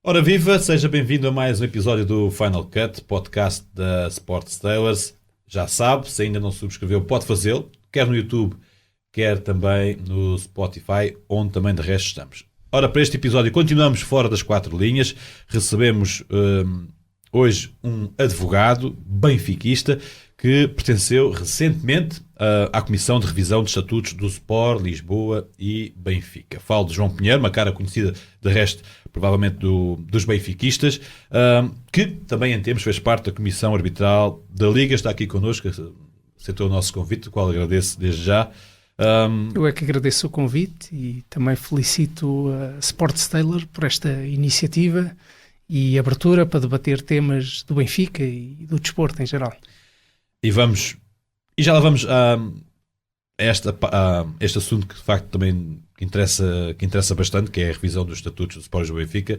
Ora viva, seja bem-vindo a mais um episódio do Final Cut, podcast da Sports Tailors. Já sabe, se ainda não subscreveu, pode fazê-lo, quer no YouTube, quer também no Spotify, onde também de resto estamos. Ora, para este episódio continuamos fora das quatro linhas, recebemos hoje um advogado benfiquista que pertenceu recentemente à Comissão de Revisão de Estatutos do Sport, Lisboa e Benfica. Falo de João Pinheiro, uma cara conhecida de resto provavelmente dos benfiquistas, que também em tempos fez parte da Comissão Arbitral da Liga, está aqui connosco, aceitou o nosso convite, o qual agradeço desde já. Eu é que agradeço o convite e também felicito a Sports Tailor por esta iniciativa e abertura para debater temas do Benfica e do desporto em geral. E já lá vamos a este assunto que de facto também interessa bastante, que é a revisão dos estatutos do Sport do Benfica,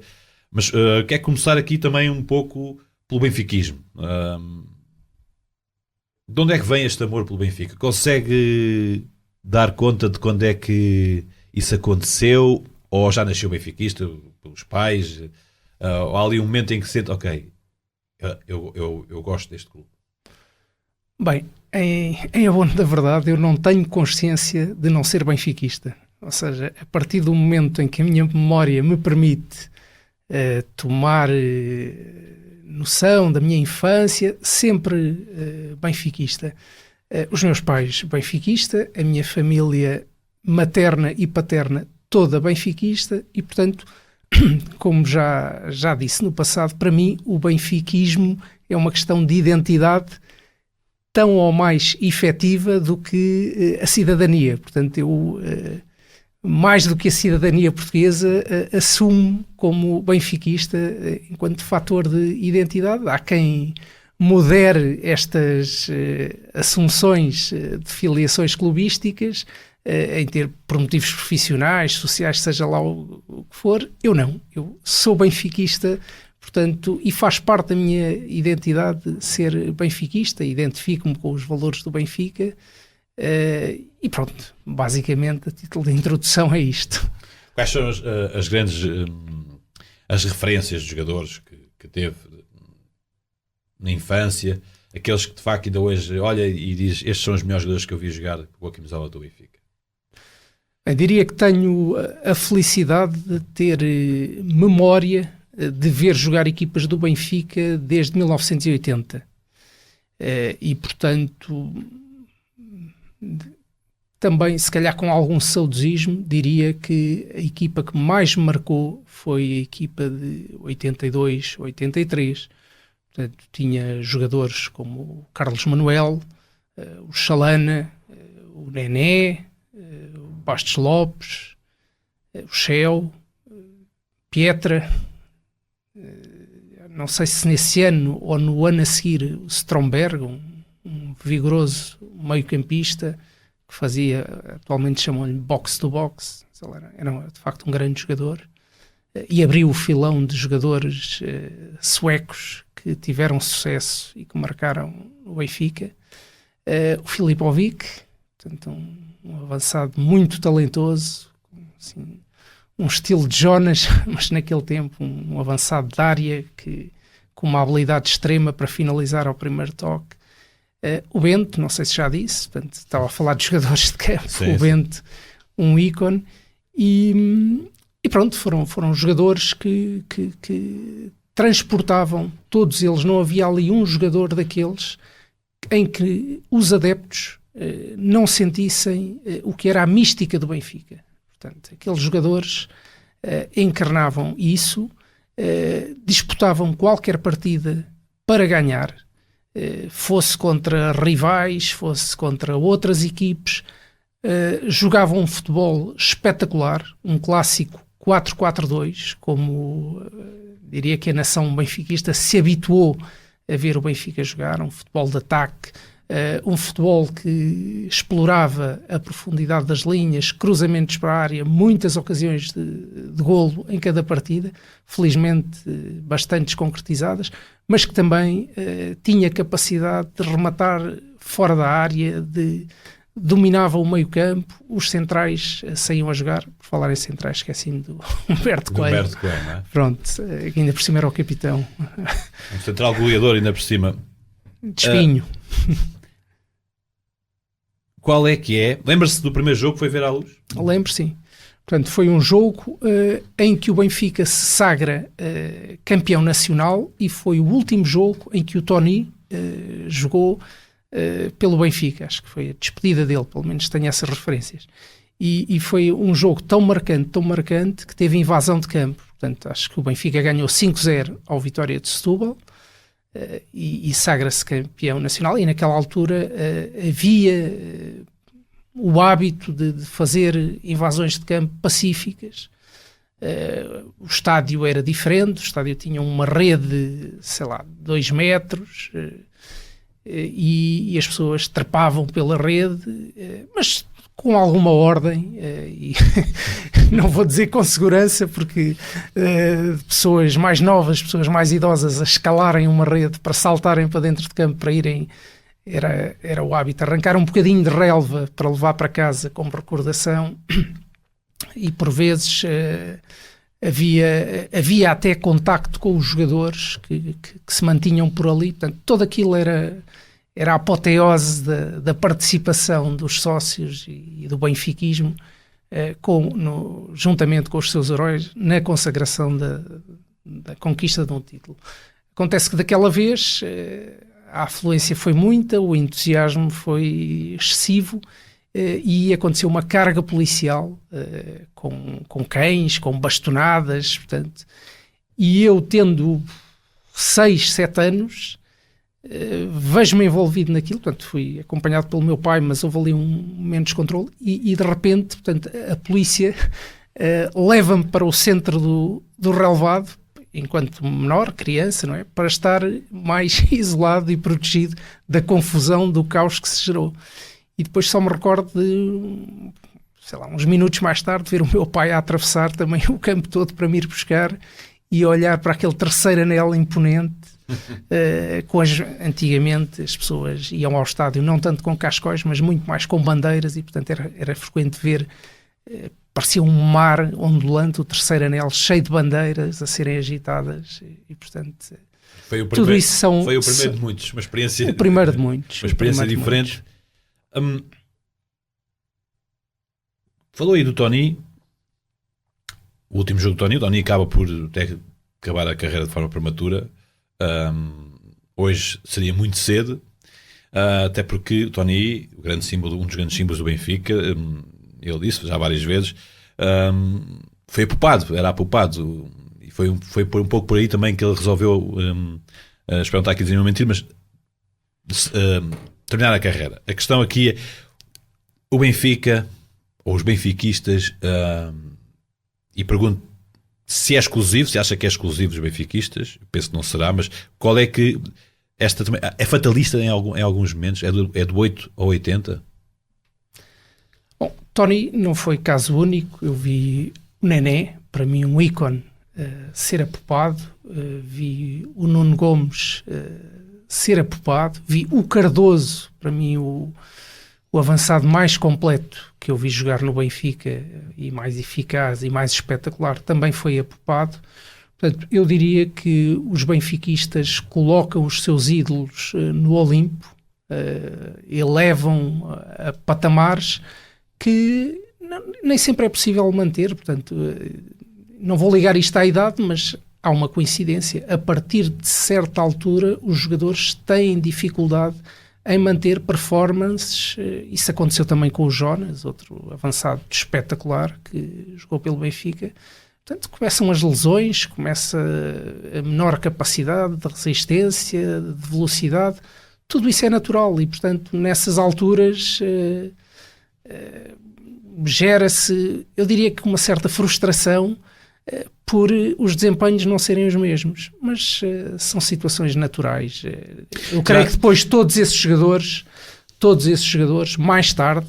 mas quero começar aqui também um pouco pelo benfiquismo. De onde é que vem este amor pelo Benfica? Consegue dar conta de quando é que isso aconteceu? Ou já nasceu benfiquista pelos pais? Ou há ali um momento em que sente, ok, eu gosto deste clube? Bem, em abono da verdade, eu não tenho consciência de não ser benfiquista. Ou seja, a partir do momento em que a minha memória me permite tomar noção da minha infância, sempre benfiquista. Os meus pais benfiquista, a minha família materna e paterna toda benfiquista e, portanto, como já disse no passado, para mim o benfiquismo é uma questão de identidade tão ou mais efetiva do que a cidadania. Portanto, eu, mais do que a cidadania portuguesa, assumo como benfiquista enquanto fator de identidade. Há quem modere estas assunções de filiações clubísticas por motivos profissionais, sociais, seja lá o que for. Eu não. Eu sou benfiquista. Portanto, e faz parte da minha identidade ser benfiquista, identifico-me com os valores do Benfica e pronto, basicamente a título de introdução é isto. Quais são as grandes as referências de jogadores que teve na infância, aqueles que de facto ainda hoje olha e diz, estes são os melhores jogadores que eu vi jogar com a camisola do Benfica? Eu diria que tenho a felicidade de ter memória de ver jogar equipas do Benfica desde 1980 e portanto também se calhar com algum saudosismo diria que a equipa que mais me marcou foi a equipa de 82, 83. Portanto, tinha jogadores como o Carlos Manuel, o Chalana, o Nené, o Bastos Lopes, o Shell, Pietra. Não sei se nesse ano ou no ano a seguir o Stromberg, um vigoroso meio-campista que fazia, atualmente chamam-lhe box-to-box, era de facto um grande jogador e abriu o filão de jogadores suecos que tiveram sucesso e que marcaram o Benfica. O Filipovic, portanto, um avançado muito talentoso, assim, um estilo de Jonas, mas naquele tempo um avançado de área com uma habilidade extrema para finalizar ao primeiro toque. O Bento, não sei se já disse, portanto, estava a falar de jogadores de campo, sim, o Bento, um ícone, e pronto, foram jogadores que transportavam, todos eles, não havia ali um jogador daqueles em que os adeptos não sentissem o que era a mística do Benfica. Portanto, aqueles jogadores encarnavam isso, disputavam qualquer partida para ganhar, fosse contra rivais, fosse contra outras equipes, jogavam um futebol espetacular, um clássico 4-4-2, como diria que a nação benfiquista se habituou a ver o Benfica jogar, um futebol de ataque, um futebol que explorava a profundidade das linhas, cruzamentos para a área, muitas ocasiões de golo em cada partida, felizmente bastantes concretizadas, mas que também tinha capacidade de rematar fora da área, de dominava o meio-campo, os centrais saíam a jogar. Por falar em centrais, esqueci-me do Humberto Coelho. Humberto Coelho, não é? Pronto, ainda por cima era o capitão. Um central goleador ainda por cima. De espinho. Qual é que é? Lembra-se do primeiro jogo que foi ver à luz? Lembro, sim. Portanto, foi um jogo em que o Benfica se sagra campeão nacional e foi o último jogo em que o Tony jogou pelo Benfica. Acho que foi a despedida dele, pelo menos tenho essas referências. E foi um jogo tão marcante, que teve invasão de campo. Portanto, acho que o Benfica ganhou 5-0 ao Vitória de Setúbal e sagra-se campeão nacional. E naquela altura havia o hábito de fazer invasões de campo pacíficas. O estádio era diferente, o estádio tinha uma rede, sei lá, 2 metros, e as pessoas trepavam pela rede, mas com alguma ordem, e não vou dizer com segurança, porque pessoas mais novas, pessoas mais idosas a escalarem uma rede para saltarem para dentro de campo, para irem... Era o hábito, arrancar um bocadinho de relva para levar para casa como recordação, e por vezes havia até contacto com os jogadores que se mantinham por ali. Portanto, tudo aquilo era a apoteose da participação dos sócios e do benfiquismo, juntamente com os seus heróis, na consagração da conquista de um título. Acontece que daquela vez... a afluência foi muita, o entusiasmo foi excessivo, e aconteceu uma carga policial com cães, com bastonadas, portanto, e eu tendo 6, 7 anos, vejo-me envolvido naquilo. Portanto, fui acompanhado pelo meu pai, mas houve ali um momento de descontrole, e de repente, portanto, a polícia leva-me para o centro do relevado, enquanto menor, criança, não é? Para estar mais isolado e protegido da confusão, do caos que se gerou. E depois só me recordo de, sei lá, uns minutos mais tarde, ver o meu pai a atravessar também o campo todo para me ir buscar e olhar para aquele terceiro anel imponente. Antigamente as pessoas iam ao estádio não tanto com cascóis, mas muito mais com bandeiras, e portanto era frequente ver... parecia um mar ondulante, o terceiro anel cheio de bandeiras a serem agitadas, e portanto tudo isso foi o primeiro de muitos, uma experiência, o primeiro de muitos, uma experiência diferente. Falou aí do Tony, o último jogo do Tony. O Tony acaba por acabar a carreira de forma prematura. Hoje seria muito cedo, até porque o Tony, um dos grandes símbolos do Benfica, ele disse já várias vezes, foi apupado, era apupado, e foi um pouco por aí também que ele resolveu, espero não estar aqui a dizer uma mentira, mas terminar a carreira. A questão aqui é o Benfica, ou os benfiquistas, e pergunto se é exclusivo, se acha que é exclusivo dos benfiquistas. Penso que não será, mas qual é que esta também é fatalista em alguns momentos, é do 8 ao 80? Bom, Tony não foi caso único. Eu vi o Nené, para mim um ícone, ser apupado, vi o Nuno Gomes ser apupado, vi o Cardoso, para mim o avançado mais completo que eu vi jogar no Benfica, e mais eficaz e mais espetacular, também foi apupado. Portanto, eu diria que os benfiquistas colocam os seus ídolos no Olimpo, elevam a patamares que nem sempre é possível manter. Portanto, não vou ligar isto à idade, mas há uma coincidência. A partir de certa altura, os jogadores têm dificuldade em manter performances. Isso aconteceu também com o Jonas, outro avançado espetacular que jogou pelo Benfica. Portanto, começam as lesões, começa a menor capacidade de resistência, de velocidade. Tudo isso é natural e, portanto, nessas alturas gera-se, eu diria que uma certa frustração por os desempenhos não serem os mesmos. Mas são situações naturais. Eu creio que depois todos esses jogadores, mais tarde,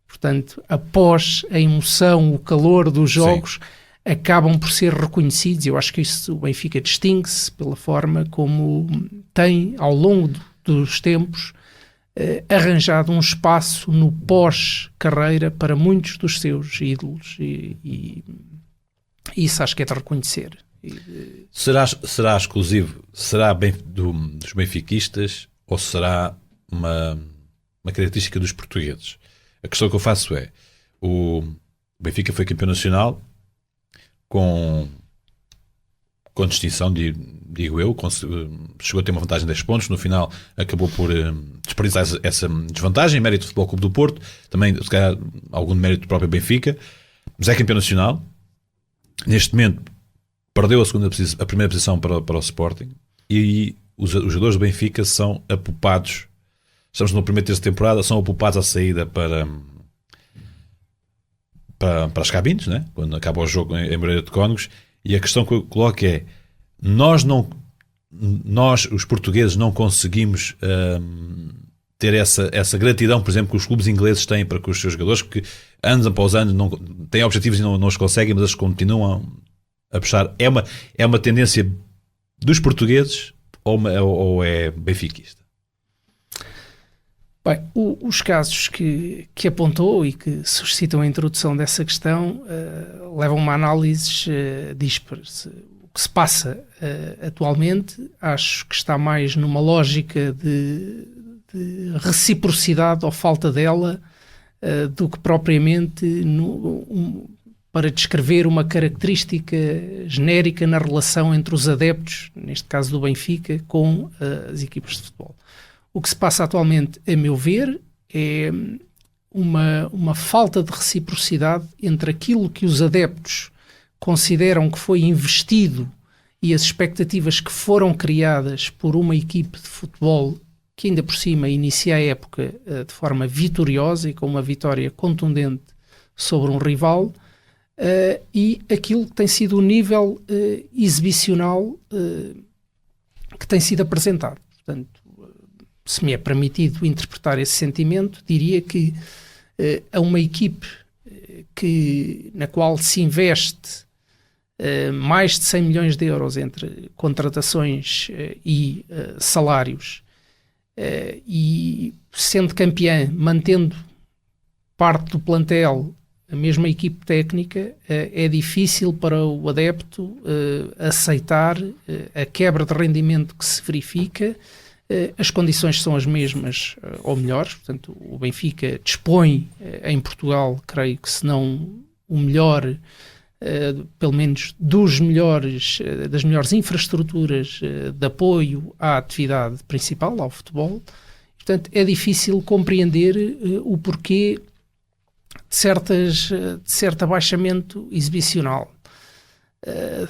portanto, após a emoção, o calor dos jogos, acabam por ser reconhecidos. Eu acho que isso, o Benfica distingue-se pela forma como tem, ao longo dos tempos, arranjado um espaço no pós-carreira para muitos dos seus ídolos e isso acho que é de reconhecer. Será exclusivo? Será bem dos benfiquistas ou será uma característica dos portugueses? A questão que eu faço é: o Benfica foi campeão nacional com distinção, digo eu, chegou a ter uma vantagem de 10 pontos, no final acabou por desperdiçar essa desvantagem, mérito do Futebol Clube do Porto, também se calhar algum mérito do próprio Benfica, mas é campeão nacional. Neste momento perdeu a primeira posição para o Sporting e os jogadores do Benfica são apupados, estamos no primeiro terço de temporada, são apupados à saída para as cabines, né? Quando acaba o jogo em Moreira de Cónegos. E a questão que eu coloco é: nós, os portugueses, não conseguimos ter essa gratidão, por exemplo, que os clubes ingleses têm para com os seus jogadores, porque anos após anos têm objetivos e não os conseguem, mas eles continuam a puxar. É uma tendência dos portugueses ou é benfiquista? Bem, os casos que apontou e que suscitam a introdução dessa questão levam a uma análise díspares. O que se passa atualmente acho que está mais numa lógica de reciprocidade ou falta dela do que propriamente para descrever uma característica genérica na relação entre os adeptos, neste caso do Benfica, com as equipas de futebol. O que se passa atualmente, a meu ver, é uma falta de reciprocidade entre aquilo que os adeptos consideram que foi investido e as expectativas que foram criadas por uma equipe de futebol que ainda por cima inicia a época de forma vitoriosa e com uma vitória contundente sobre um rival, e aquilo que tem sido o nível exibicional que tem sido apresentado. Portanto, se me é permitido interpretar esse sentimento, diria que a uma equipe na qual se investe mais de 100 milhões de euros entre contratações e salários, e sendo campeã, mantendo parte do plantel, a mesma equipe técnica, é difícil para o adepto aceitar a quebra de rendimento que se verifica. As condições são as mesmas ou melhores, portanto o Benfica dispõe em Portugal, creio que se não o melhor, pelo menos das melhores infraestruturas de apoio à atividade principal, ao futebol. Portanto é difícil compreender o porquê de certo abaixamento exibicional.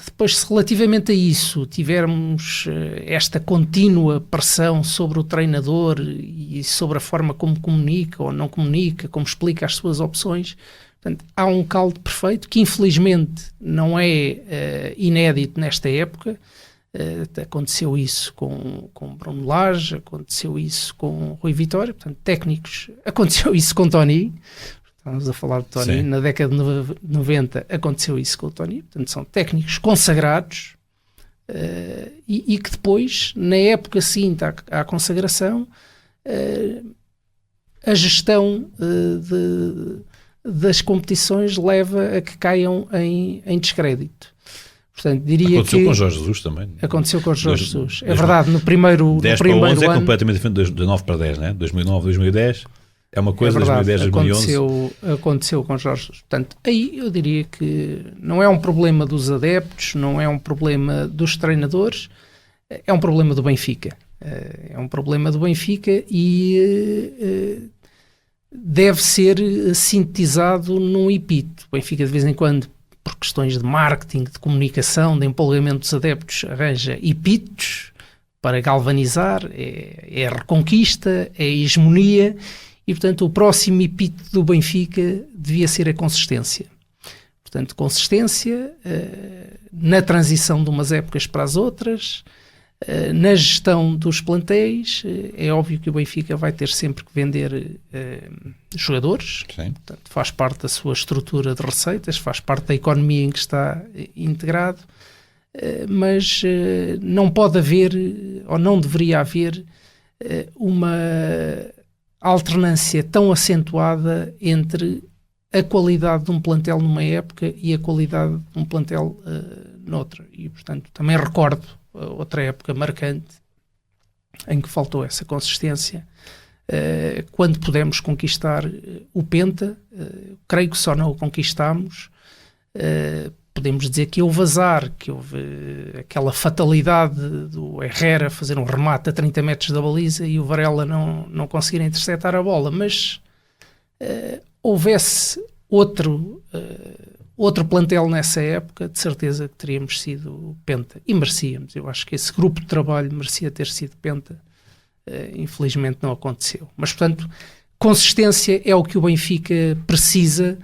Depois, se relativamente a isso tivermos esta contínua pressão sobre o treinador e sobre a forma como comunica ou não comunica, como explica as suas opções, portanto, há um caldo perfeito que infelizmente não é inédito nesta época. Aconteceu isso com Bruno Lage, aconteceu isso com Rui Vitória, portanto, técnicos, aconteceu isso com Tony. Estamos a falar de Tony. Sim. Na década de 90 aconteceu isso com o Tony. Portanto, são técnicos consagrados e que depois, na época seguinte à consagração, a gestão das competições leva a que caiam em descrédito. Portanto, diria aconteceu com Jorge Jesus também. Aconteceu com Jorge Jesus. É verdade, no primeiro 10 para 11 ano, é completamente diferente de 9 para 10, né? 2009, 2010... É uma coisa, é verdade, 2010, 2011. Aconteceu com Jorge Jesus. Portanto, aí eu diria que não é um problema dos adeptos, não é um problema dos treinadores, é um problema do Benfica. É um problema do Benfica e deve ser sintetizado num epíteto. O Benfica, de vez em quando, por questões de marketing, de comunicação, de empolgamento dos adeptos, arranja epítetos para galvanizar, é a reconquista, é a hegemonia. E, portanto, o próximo epíteto do Benfica devia ser a consistência. Portanto, consistência na transição de umas épocas para as outras, na gestão dos plantéis. É óbvio que o Benfica vai ter sempre que vender jogadores. Sim. Portanto, faz parte da sua estrutura de receitas, faz parte da economia em que está integrado, mas não pode haver, ou não deveria haver, uma alternância tão acentuada entre a qualidade de um plantel numa época e a qualidade de um plantel noutra. E, portanto, também recordo outra época marcante em que faltou essa consistência, quando pudemos conquistar o Penta. Creio que só não o conquistámos. Podemos dizer que houve azar, que houve aquela fatalidade do Herrera fazer um remate a 30 metros da baliza e o Varela não conseguir interceptar a bola, mas houvesse outro plantel nessa época, de certeza que teríamos sido Penta, e merecíamos. Eu acho que esse grupo de trabalho merecia ter sido Penta. Infelizmente não aconteceu. Mas, portanto, consistência é o que o Benfica precisa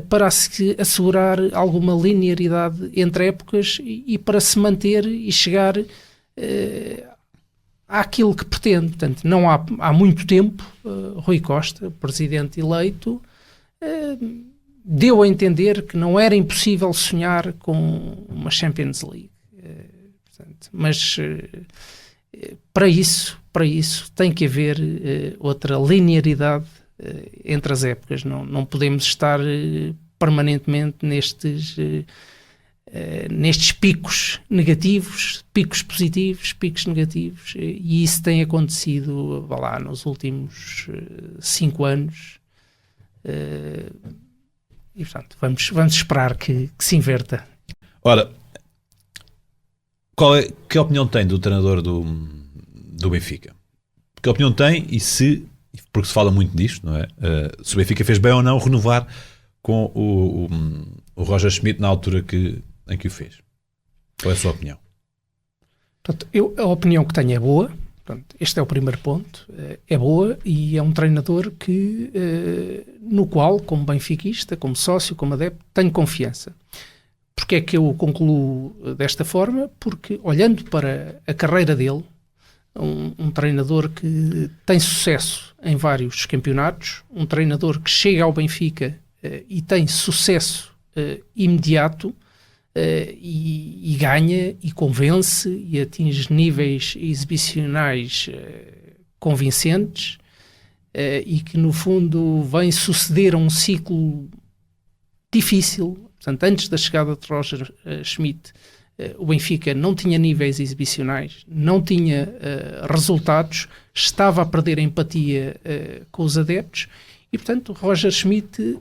para se assegurar alguma linearidade entre épocas e para se manter e chegar àquilo que pretende. Portanto, não há muito tempo, Rui Costa, presidente eleito, deu a entender que não era impossível sonhar com uma Champions League. Mas para isso tem que haver outra linearidade entre as épocas. Não podemos estar permanentemente nestes picos negativos, picos positivos, picos negativos, e isso tem acontecido nos últimos 5 anos, e portanto vamos esperar que se inverta. Ora, que opinião tem do treinador do Benfica? Que opinião tem porque se fala muito disto, não é? Se o Benfica fez bem ou não renovar com o Roger Schmidt na altura em que o fez? Qual é a sua opinião? Portanto, a opinião que tenho é boa. Portanto, este é o primeiro ponto. É boa e é um treinador no qual, como benfiquista, como sócio, como adepto, tenho confiança. Porque é que eu concluo desta forma? Porque, olhando para a carreira dele, um treinador que tem sucesso em vários campeonatos, um treinador que chega ao Benfica e tem sucesso imediato e ganha e convence e atinge níveis exibicionais convincentes, e que no fundo vem suceder a um ciclo difícil. Portanto, antes da chegada de Roger Schmidt, o Benfica não tinha níveis exibicionais, não tinha resultados, estava a perder a empatia com os adeptos e, portanto, Roger Schmidt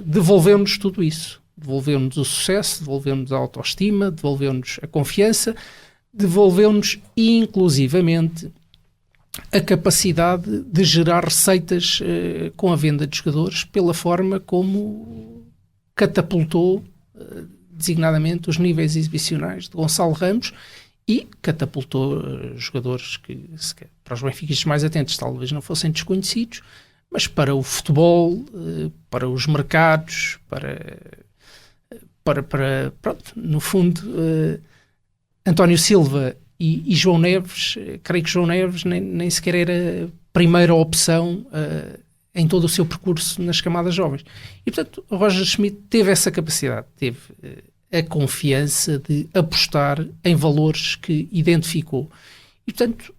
devolveu-nos tudo isso. Devolveu-nos o sucesso, devolveu-nos a autoestima, devolveu-nos a confiança, devolveu-nos inclusivamente a capacidade de gerar receitas com a venda de jogadores, pela forma como catapultou designadamente os níveis exibicionais de Gonçalo Ramos e catapultou jogadores que, para os benfiquistas mais atentos, talvez não fossem desconhecidos, mas para o futebol, para os mercados, pronto, no fundo, António Silva e João Neves, creio que João Neves nem sequer era a primeira opção em todo o seu percurso nas camadas jovens. E, portanto, o Roger Schmidt teve essa capacidade, teve a confiança de apostar em valores que identificou. E, portanto,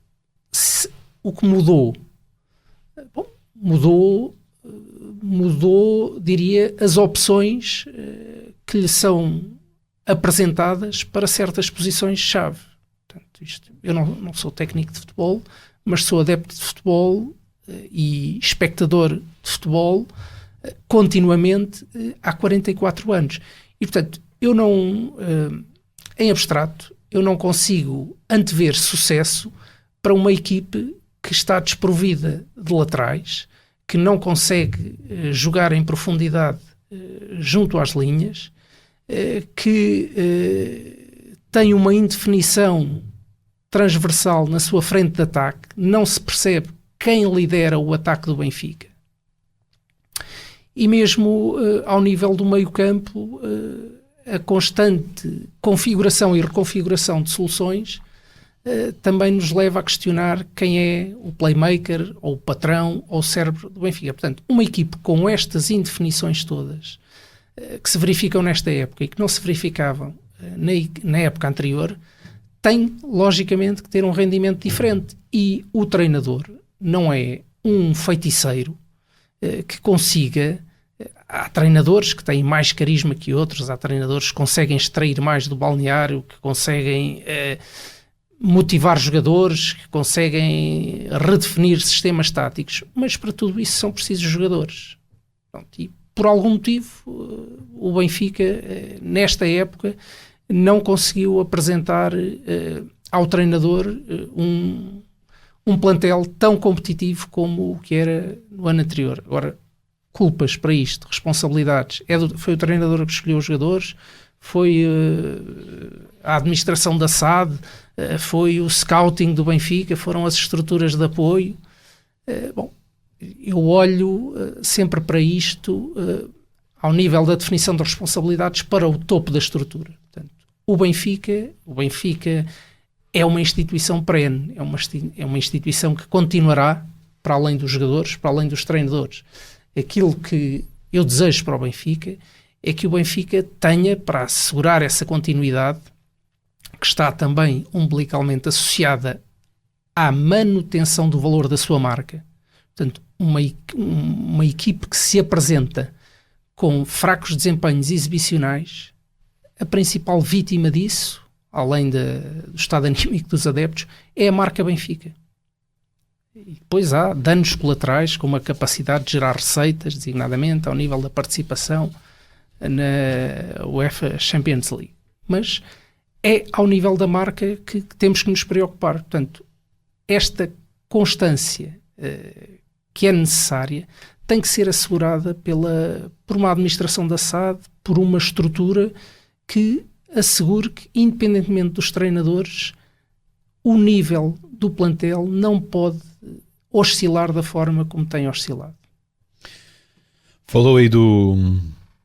o que mudou? Bom, mudou, diria, as opções que lhe são apresentadas para certas posições-chave. Portanto, eu não sou técnico de futebol, mas sou adepto de futebol e espectador de futebol continuamente há 44 anos. E, portanto, eu não, em abstrato, eu não consigo antever sucesso para uma equipe que está desprovida de laterais, que não consegue jogar em profundidade junto às linhas, que tem uma indefinição transversal na sua frente de ataque, não se percebe quem lidera o ataque do Benfica. E mesmo ao nível do meio-campo, a constante configuração e reconfiguração de soluções também nos leva a questionar quem é o playmaker, ou o patrão, ou o cérebro do Benfica. Portanto, uma equipe com estas indefinições todas, que se verificam nesta época e que não se verificavam na época anterior, tem, logicamente, que ter um rendimento diferente. E o treinador não é um feiticeiro que consiga. Há treinadores que têm mais carisma que outros, há treinadores que conseguem extrair mais do balneário, que conseguem motivar jogadores, que conseguem redefinir sistemas táticos, mas para tudo isso são precisos jogadores. Pronto, e por algum motivo o Benfica, nesta época, não conseguiu apresentar ao treinador um plantel tão competitivo como o que era no ano anterior. Agora, culpas para isto, responsabilidades, foi o treinador que escolheu os jogadores, foi a administração da SAD, foi o scouting do Benfica, foram as estruturas de apoio. Bom, eu olho sempre para isto ao nível da definição de responsabilidades para o topo da estrutura. Portanto, o Benfica é uma instituição perene, é uma instituição que continuará para além dos jogadores, para além dos treinadores. Aquilo que eu desejo para o Benfica é que o Benfica tenha, para assegurar essa continuidade, que está também umbilicalmente associada à manutenção do valor da sua marca. Portanto, uma equipe que se apresenta com fracos desempenhos exibicionais, a principal vítima disso, além do estado anímico dos adeptos, é a marca Benfica. E depois há danos colaterais, como a capacidade de gerar receitas, designadamente ao nível da participação na UEFA Champions League. Mas é ao nível da marca que temos que nos preocupar. Portanto, esta constância que é necessária tem que ser assegurada por uma administração da SAD, por uma estrutura que assegure que, independentemente dos treinadores, o nível do plantel não pode oscilar da forma como tem oscilado. Falou aí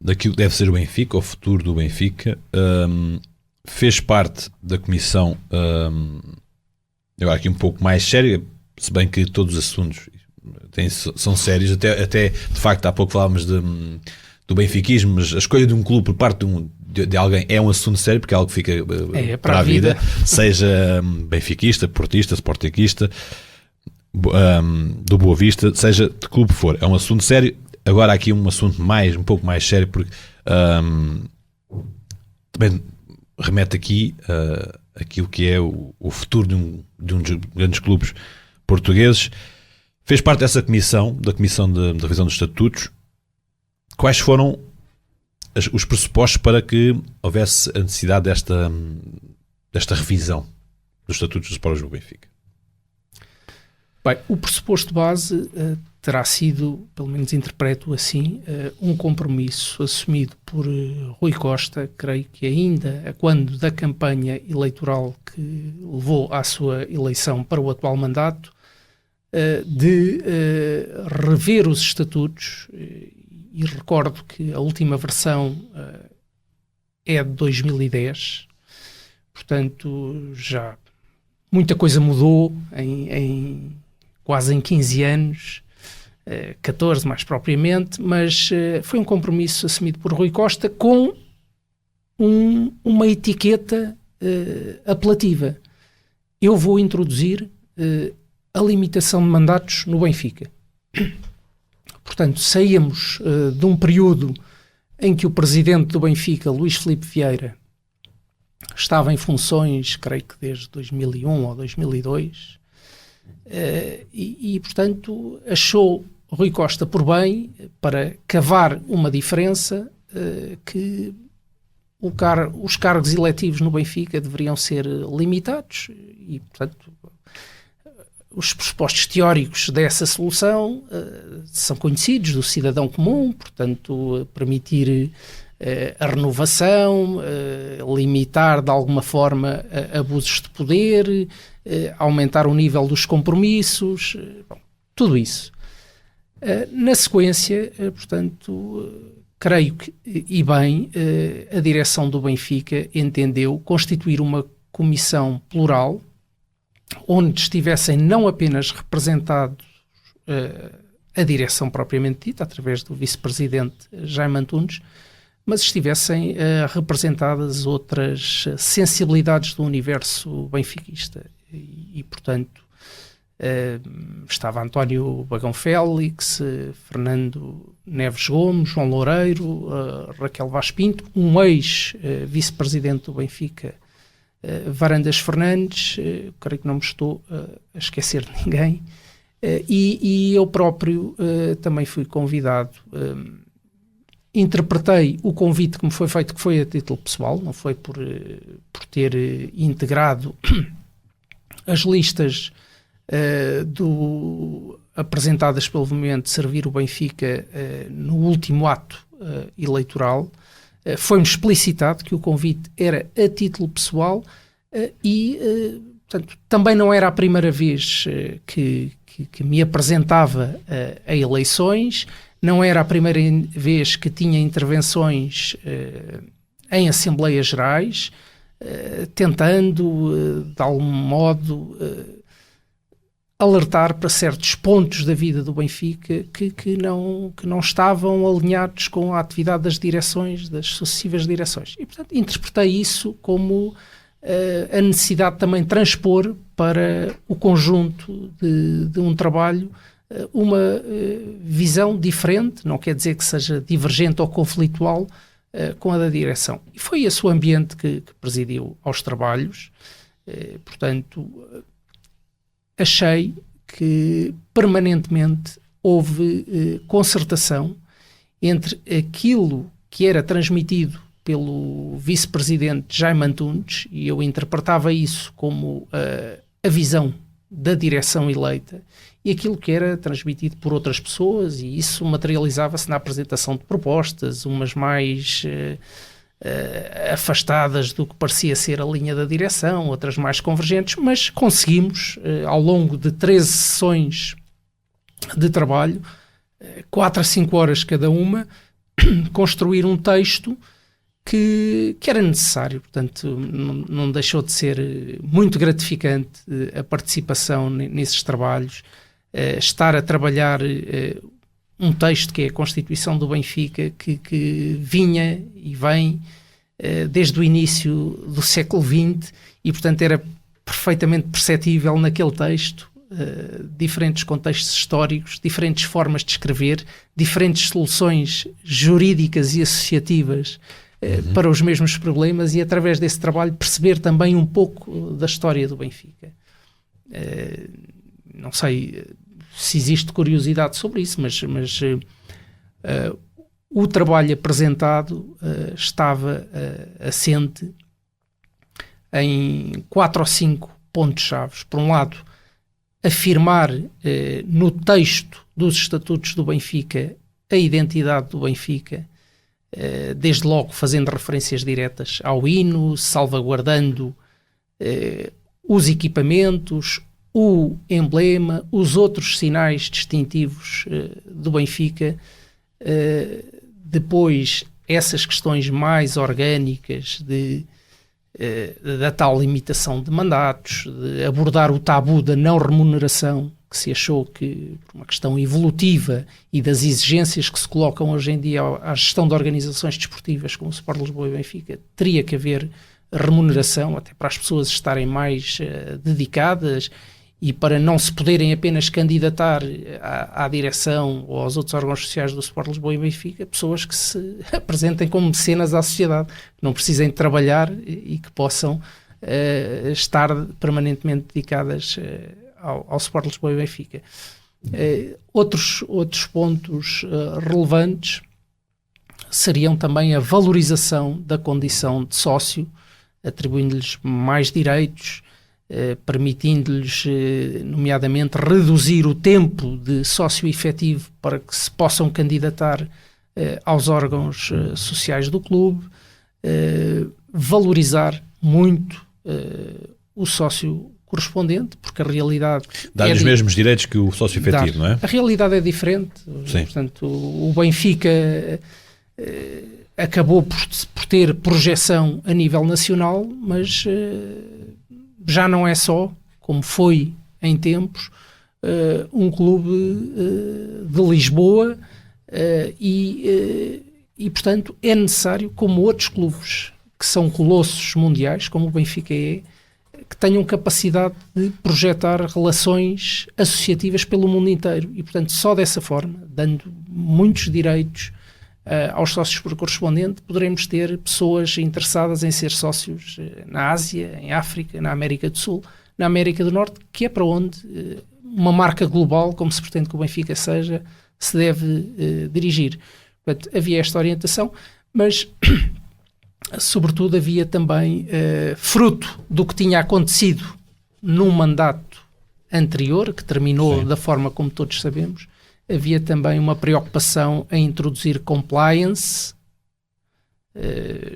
daquilo que deve ser o Benfica, o futuro do Benfica. Fez parte da comissão, agora aqui um pouco mais séria, se bem que todos os assuntos são sérios, até de facto há pouco falávamos do benfiquismo, mas a escolha de um clube por parte de alguém é um assunto sério, porque é algo que fica para a vida, seja benfiquista, portista, sportinguista, do Boa Vista, seja de clube for, é um assunto sério. Agora há aqui um assunto um pouco mais sério, porque também remete aqui aquilo que é o futuro de um dos grandes clubes portugueses. Fez parte dessa comissão, da comissão de revisão dos estatutos. Quais foram os pressupostos para que houvesse a necessidade desta revisão dos estatutos dos Sporting do Benfica? Bem, o pressuposto base terá sido, pelo menos interpreto assim, um compromisso assumido por Rui Costa, creio que ainda quando da campanha eleitoral que levou à sua eleição para o atual mandato, de rever os estatutos, e recordo que a última versão é de 2010, portanto já muita coisa mudou quase em 15 anos, 14 mais propriamente, mas foi um compromisso assumido por Rui Costa com uma etiqueta apelativa. Eu vou introduzir a limitação de mandatos no Benfica. Portanto, saímos de um período em que o presidente do Benfica, Luís Filipe Vieira, estava em funções, creio que desde 2001 ou 2002, portanto, achou Rui Costa por bem, para cavar uma diferença, que os cargos eletivos no Benfica deveriam ser limitados e, portanto, os pressupostos teóricos dessa solução são conhecidos do cidadão comum, portanto, permitir a renovação, limitar de alguma forma abusos de poder, aumentar o nível dos compromissos, tudo isso. Na sequência, portanto, creio que, e bem, a direção do Benfica entendeu constituir uma comissão plural, onde estivessem não apenas representados a direção propriamente dita, através do vice-presidente Jaime Antunes, mas estivessem representadas outras sensibilidades do universo benfiquista. E portanto, Estava António Bagão Félix, Fernando Neves Gomes, João Loureiro, Raquel Vaz Pinto, um ex-vice-presidente do Benfica, Varandas Fernandes, creio que não me estou a esquecer de ninguém, e eu próprio também fui convidado. Interpretei o convite que me foi feito, que foi a título pessoal, não foi por ter integrado as listas apresentadas pelo movimento de servir o Benfica no último ato eleitoral. Foi-me explicitado que o convite era a título pessoal portanto, também não era a primeira vez que me apresentava a eleições, não era a primeira vez que tinha intervenções em Assembleias Gerais, tentando, de algum modo, alertar para certos pontos da vida do Benfica que não estavam alinhados com a atividade das direções, das sucessivas direções. E, portanto, interpretei isso como a necessidade também de transpor para o conjunto de um trabalho uma visão diferente, não quer dizer que seja divergente ou conflitual com a da direção. E foi esse o ambiente que presidiu aos trabalhos. Portanto, achei que permanentemente houve concertação entre aquilo que era transmitido pelo vice-presidente Jaime Antunes, e eu interpretava isso como a visão da direção eleita, e aquilo que era transmitido por outras pessoas, e isso materializava-se na apresentação de propostas, umas mais afastadas do que parecia ser a linha da direção, outras mais convergentes, mas conseguimos, ao longo de 13 sessões de trabalho, 4 a 5 horas cada uma, construir um texto que era necessário. Portanto, não deixou de ser muito gratificante a participação nesses trabalhos, estar a trabalhar um texto que é a Constituição do Benfica, que vinha e vem desde o início do século XX, e portanto era perfeitamente perceptível naquele texto diferentes contextos históricos, diferentes formas de escrever, diferentes soluções jurídicas e associativas para os mesmos problemas, e através desse trabalho perceber também um pouco da história do Benfica. Não sei se existe curiosidade sobre isso, mas o trabalho apresentado estava assente em 4 ou 5 pontos-chave. Por um lado, afirmar no texto dos estatutos do Benfica a identidade do Benfica, desde logo fazendo referências diretas ao hino, salvaguardando os equipamentos, o emblema, os outros sinais distintivos do Benfica. Depois, essas questões mais orgânicas da tal limitação de mandatos, de abordar o tabu da não remuneração, que se achou que, por uma questão evolutiva e das exigências que se colocam hoje em dia à gestão de organizações desportivas como o Sport Lisboa e Benfica, teria que haver remuneração, até para as pessoas estarem mais dedicadas, e para não se poderem apenas candidatar à direção ou aos outros órgãos sociais do Sport Lisboa e Benfica, pessoas que se apresentem como mecenas à sociedade, que não precisem de trabalhar e que possam estar permanentemente dedicadas ao Sport Lisboa e Benfica. Outros pontos relevantes seriam também a valorização da condição de sócio, atribuindo-lhes mais direitos, permitindo-lhes, nomeadamente, reduzir o tempo de sócio efetivo para que se possam candidatar aos órgãos sociais do clube, valorizar muito o sócio correspondente, porque a realidade... Dá-lhe os mesmos direitos que o sócio efetivo, não é? A realidade é diferente. Sim. Portanto, o Benfica acabou por ter projeção a nível nacional, mas já não é só, como foi em tempos, um clube de Lisboa, e, portanto, é necessário, como outros clubes que são colossos mundiais, como o Benfica que tenham capacidade de projetar relações associativas pelo mundo inteiro. E, portanto, só dessa forma, dando muitos direitos aos sócios por correspondente, poderemos ter pessoas interessadas em ser sócios na Ásia, em África, na América do Sul, na América do Norte, que é para onde uma marca global, como se pretende que o Benfica seja, se deve dirigir. Portanto, havia esta orientação, mas sobretudo havia também, fruto do que tinha acontecido num mandato anterior, que terminou da forma como todos sabemos, havia também uma preocupação em introduzir compliance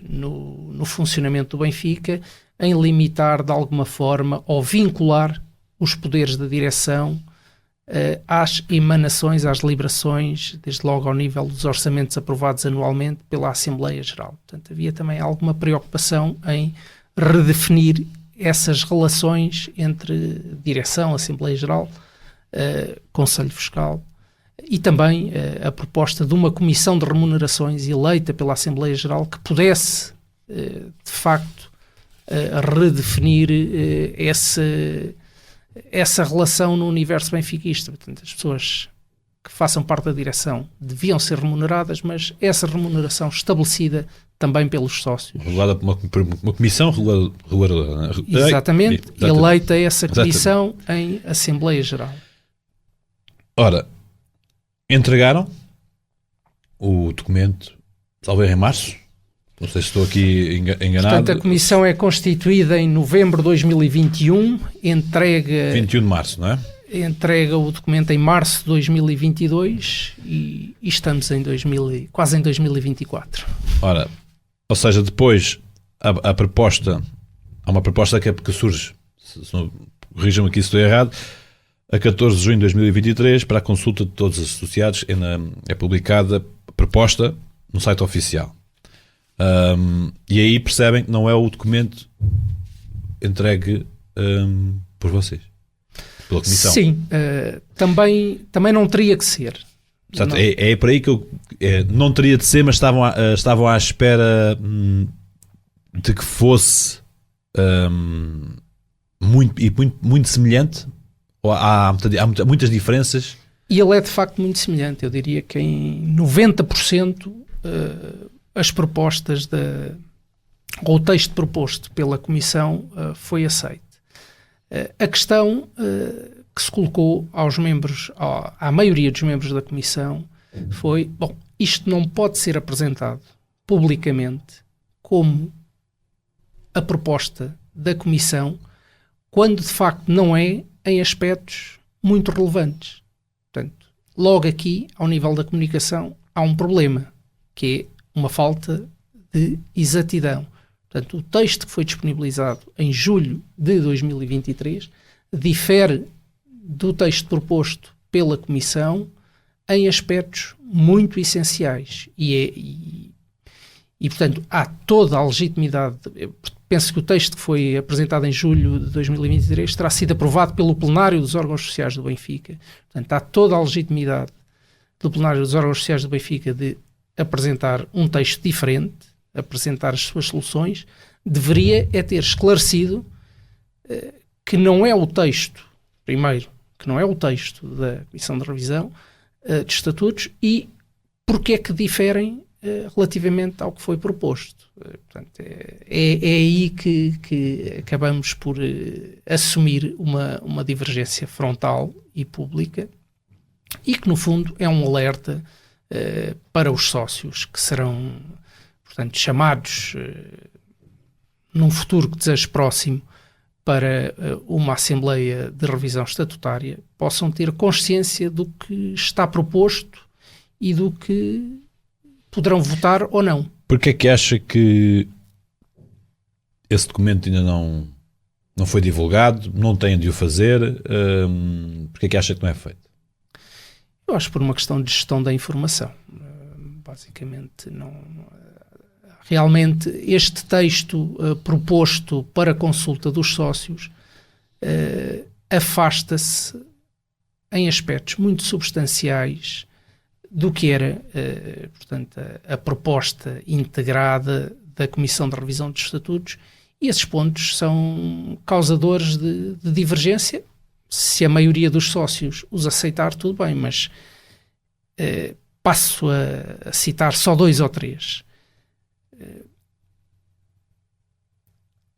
no funcionamento do Benfica, em limitar de alguma forma ou vincular os poderes da direção às emanações, às liberações, desde logo ao nível dos orçamentos aprovados anualmente pela Assembleia Geral. Portanto, havia também alguma preocupação em redefinir essas relações entre direção, Assembleia Geral, Conselho Fiscal, e também a proposta de uma comissão de remunerações eleita pela Assembleia Geral que pudesse, de facto, redefinir essa relação no universo benfiquista. Portanto, as pessoas que façam parte da direção deviam ser remuneradas, mas essa remuneração estabelecida também pelos sócios. Regulada por uma comissão reguladora. Exatamente, eleita essa comissão em Assembleia Geral. Ora, entregaram o documento, talvez em março, não sei se estou aqui enganado. Portanto, a comissão é constituída em novembro de 2021, entrega... 21 de março, não é? Entrega o documento em março de 2022 e estamos em quase em 2024. Ora, ou seja, depois a proposta, há uma proposta que surge, corrijam-me aqui se estou errado, a 14 de junho de 2023, para a consulta de todos os associados, é publicada a proposta no site oficial. E aí percebem que não é o documento entregue por vocês, pela Comissão. Sim, também não teria que ser. Portanto, é por aí que não teria de ser, mas estavam à espera de que fosse muito semelhante. Há muitas diferenças. E ele é de facto muito semelhante. Eu diria que em 90% as propostas ou o texto proposto pela Comissão foi aceito. A questão que se colocou aos membros, à maioria dos membros da Comissão, foi: bom, isto não pode ser apresentado publicamente como a proposta da Comissão, quando de facto não é, em aspectos muito relevantes. Portanto, logo aqui, ao nível da comunicação, há um problema, que é uma falta de exatidão. Portanto, o texto que foi disponibilizado em julho de 2023 difere do texto proposto pela Comissão em aspectos muito essenciais. E portanto, há toda a legitimidade. Penso que o texto que foi apresentado em julho de 2023 terá sido aprovado pelo plenário dos órgãos sociais do Benfica. Portanto, há toda a legitimidade do plenário dos órgãos sociais do Benfica de apresentar um texto diferente, apresentar as suas soluções. Deveria ter esclarecido que não é o texto, primeiro, que não é o texto da Comissão de Revisão de Estatutos e porque é que diferem relativamente ao que foi proposto. Portanto, é aí que acabamos por assumir uma divergência frontal e pública e que, no fundo, é um alerta para os sócios que serão, portanto, chamados num futuro que desejo próximo para uma Assembleia de Revisão Estatutária, possam ter consciência do que está proposto e do que poderão votar ou não. Porquê é que acha que esse documento ainda não foi divulgado, não têm de o fazer? Porquê é que acha que não é feito? Eu acho por uma questão de gestão da informação. Basicamente, realmente este texto proposto para consulta dos sócios afasta-se em aspectos muito substanciais do que era, portanto, a proposta integrada da Comissão de Revisão dos Estatutos E esses pontos são causadores de divergência. Se a maioria dos sócios os aceitar, tudo bem, mas passo a citar só 2 ou 3.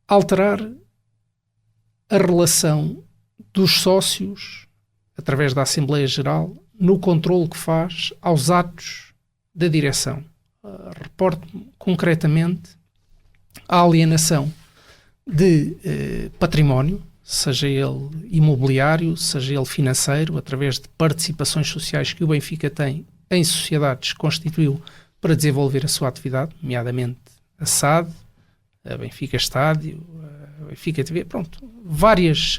Alterar a relação dos sócios, através da Assembleia Geral, no controle que faz aos atos da direção. Reporto concretamente a alienação de património, seja ele imobiliário, seja ele financeiro, através de participações sociais que o Benfica tem em sociedades que constituiu para desenvolver a sua atividade, nomeadamente a SAD, a Benfica Estádio, a Benfica TV, pronto, várias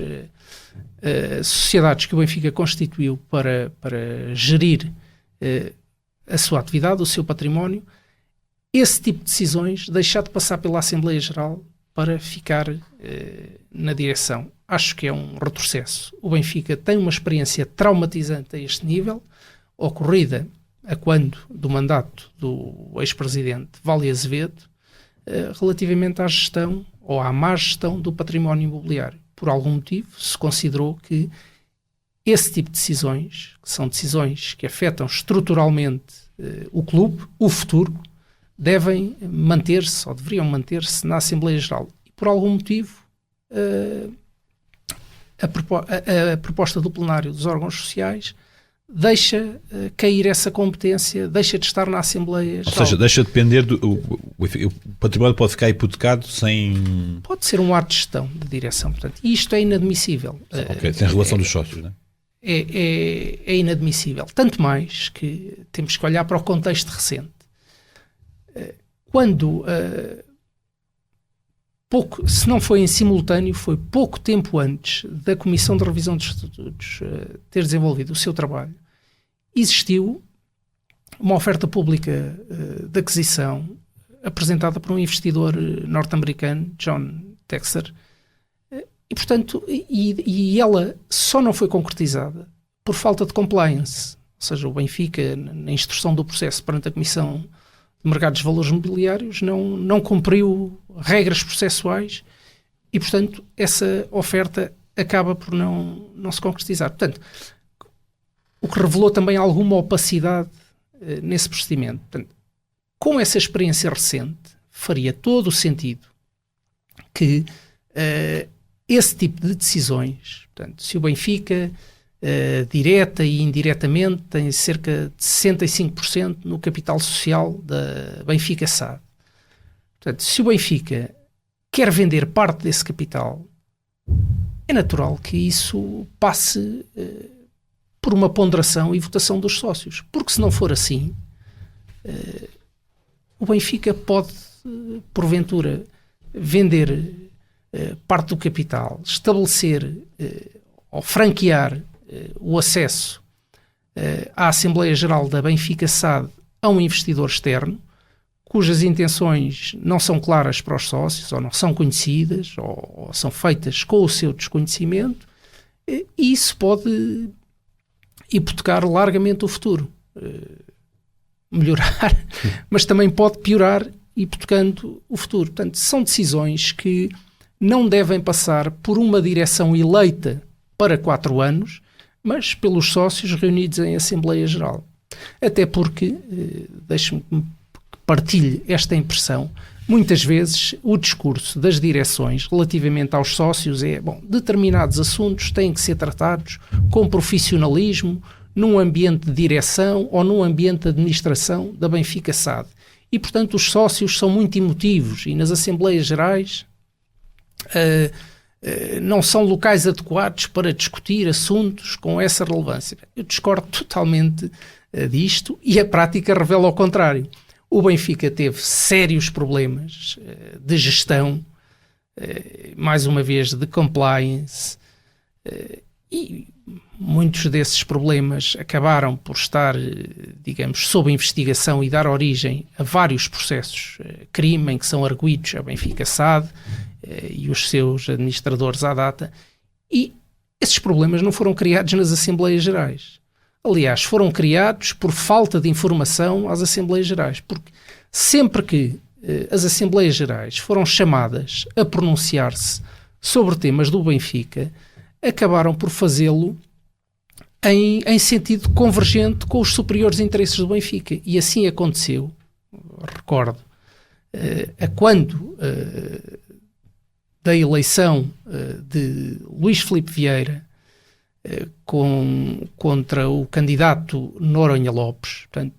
sociedades que o Benfica constituiu para gerir a sua atividade, o seu património. Esse tipo de decisões deixar de passar pela Assembleia Geral para ficar na direção. Acho que é um retrocesso. O Benfica tem uma experiência traumatizante a este nível, ocorrida a quando do mandato do ex-presidente Vale Azevedo, relativamente à gestão ou à má gestão do património imobiliário. Por algum motivo se considerou que esse tipo de decisões, que são decisões que afetam estruturalmente o clube, o futuro, devem manter-se, ou deveriam manter-se, na Assembleia Geral. E por algum motivo a proposta do plenário dos órgãos sociais deixa cair essa competência, deixa de estar na Assembleia Geral. Ou seja, deixa de depender o património pode ficar hipotecado sem... Pode ser um ato de gestão, de direção, portanto. E isto é inadmissível. Ok, sem relação dos sócios, não é? É inadmissível. Tanto mais que temos que olhar para o contexto recente. Quando, se não foi em simultâneo, foi pouco tempo antes da Comissão de Revisão dos Estatutos ter desenvolvido o seu trabalho, existiu uma oferta pública de aquisição apresentada por um investidor norte-americano, John Texer, e, portanto, e ela só não foi concretizada por falta de compliance. Ou seja, o Benfica, na instrução do processo perante a Comissão de Mercados de Valores Mobiliários, não cumpriu regras processuais e, portanto, essa oferta acaba por não se concretizar. Portanto, o que revelou também alguma opacidade nesse procedimento. Portanto, com essa experiência recente, faria todo o sentido que esse tipo de decisões, portanto, se o Benfica, direta e indiretamente, tem cerca de 65% no capital social da Benfica SAD. Portanto, se o Benfica quer vender parte desse capital, é natural que isso passe por uma ponderação e votação dos sócios. Porque se não for assim, o Benfica pode, porventura, vender parte do capital, estabelecer ou franquear o acesso à Assembleia Geral da Benfica SAD a um investidor externo, cujas intenções não são claras para os sócios, ou não são conhecidas, ou são feitas com o seu desconhecimento, e isso pode hipotecar largamente o futuro. Melhorar, mas também pode piorar, hipotecando o futuro. Portanto, são decisões que não devem passar por uma direção eleita para 4 anos, mas pelos sócios reunidos em Assembleia Geral. Até porque, deixe-me que partilhe esta impressão, muitas vezes o discurso das direções relativamente aos sócios é, determinados assuntos têm que ser tratados com profissionalismo, num ambiente de direção ou num ambiente de administração da Benfica SAD. E, portanto, os sócios são muito emotivos e nas Assembleias Gerais não são locais adequados para discutir assuntos com essa relevância. Eu discordo totalmente disto e a prática revela o contrário. O Benfica teve sérios problemas de gestão, mais uma vez de compliance, e muitos desses problemas acabaram por estar, digamos, sob investigação e dar origem a vários processos crime em que são arguidos a Benfica SAD e os seus administradores à data, e esses problemas não foram criados nas Assembleias Gerais. Aliás, foram criados por falta de informação às Assembleias Gerais, porque sempre que as Assembleias Gerais foram chamadas a pronunciar-se sobre temas do Benfica, acabaram por fazê-lo em sentido convergente com os superiores interesses do Benfica. E assim aconteceu, recordo, a quando da eleição de Luís Filipe Vieira contra o candidato Noronha Lopes. Portanto,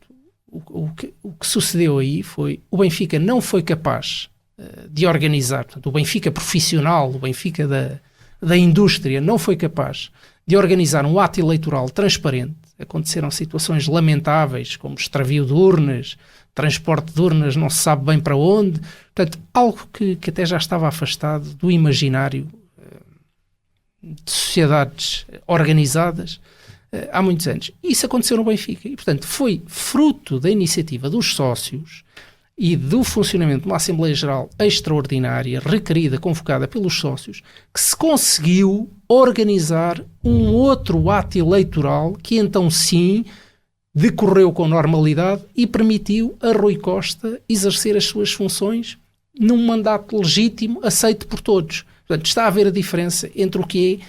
o que sucedeu aí foi o Benfica não foi capaz de organizar, portanto, o Benfica profissional, o Benfica da indústria não foi capaz de organizar um ato eleitoral transparente. Aconteceram situações lamentáveis, como extravio de urnas, transporte de urnas não se sabe bem para onde, portanto, algo que até já estava afastado do imaginário de sociedades organizadas há muitos anos. Isso aconteceu no Benfica e, portanto, foi fruto da iniciativa dos sócios e do funcionamento de uma Assembleia Geral extraordinária, requerida, convocada pelos sócios, que se conseguiu organizar um outro ato eleitoral que então sim decorreu com normalidade e permitiu a Rui Costa exercer as suas funções num mandato legítimo, aceito por todos. Portanto, está a haver a diferença entre o que é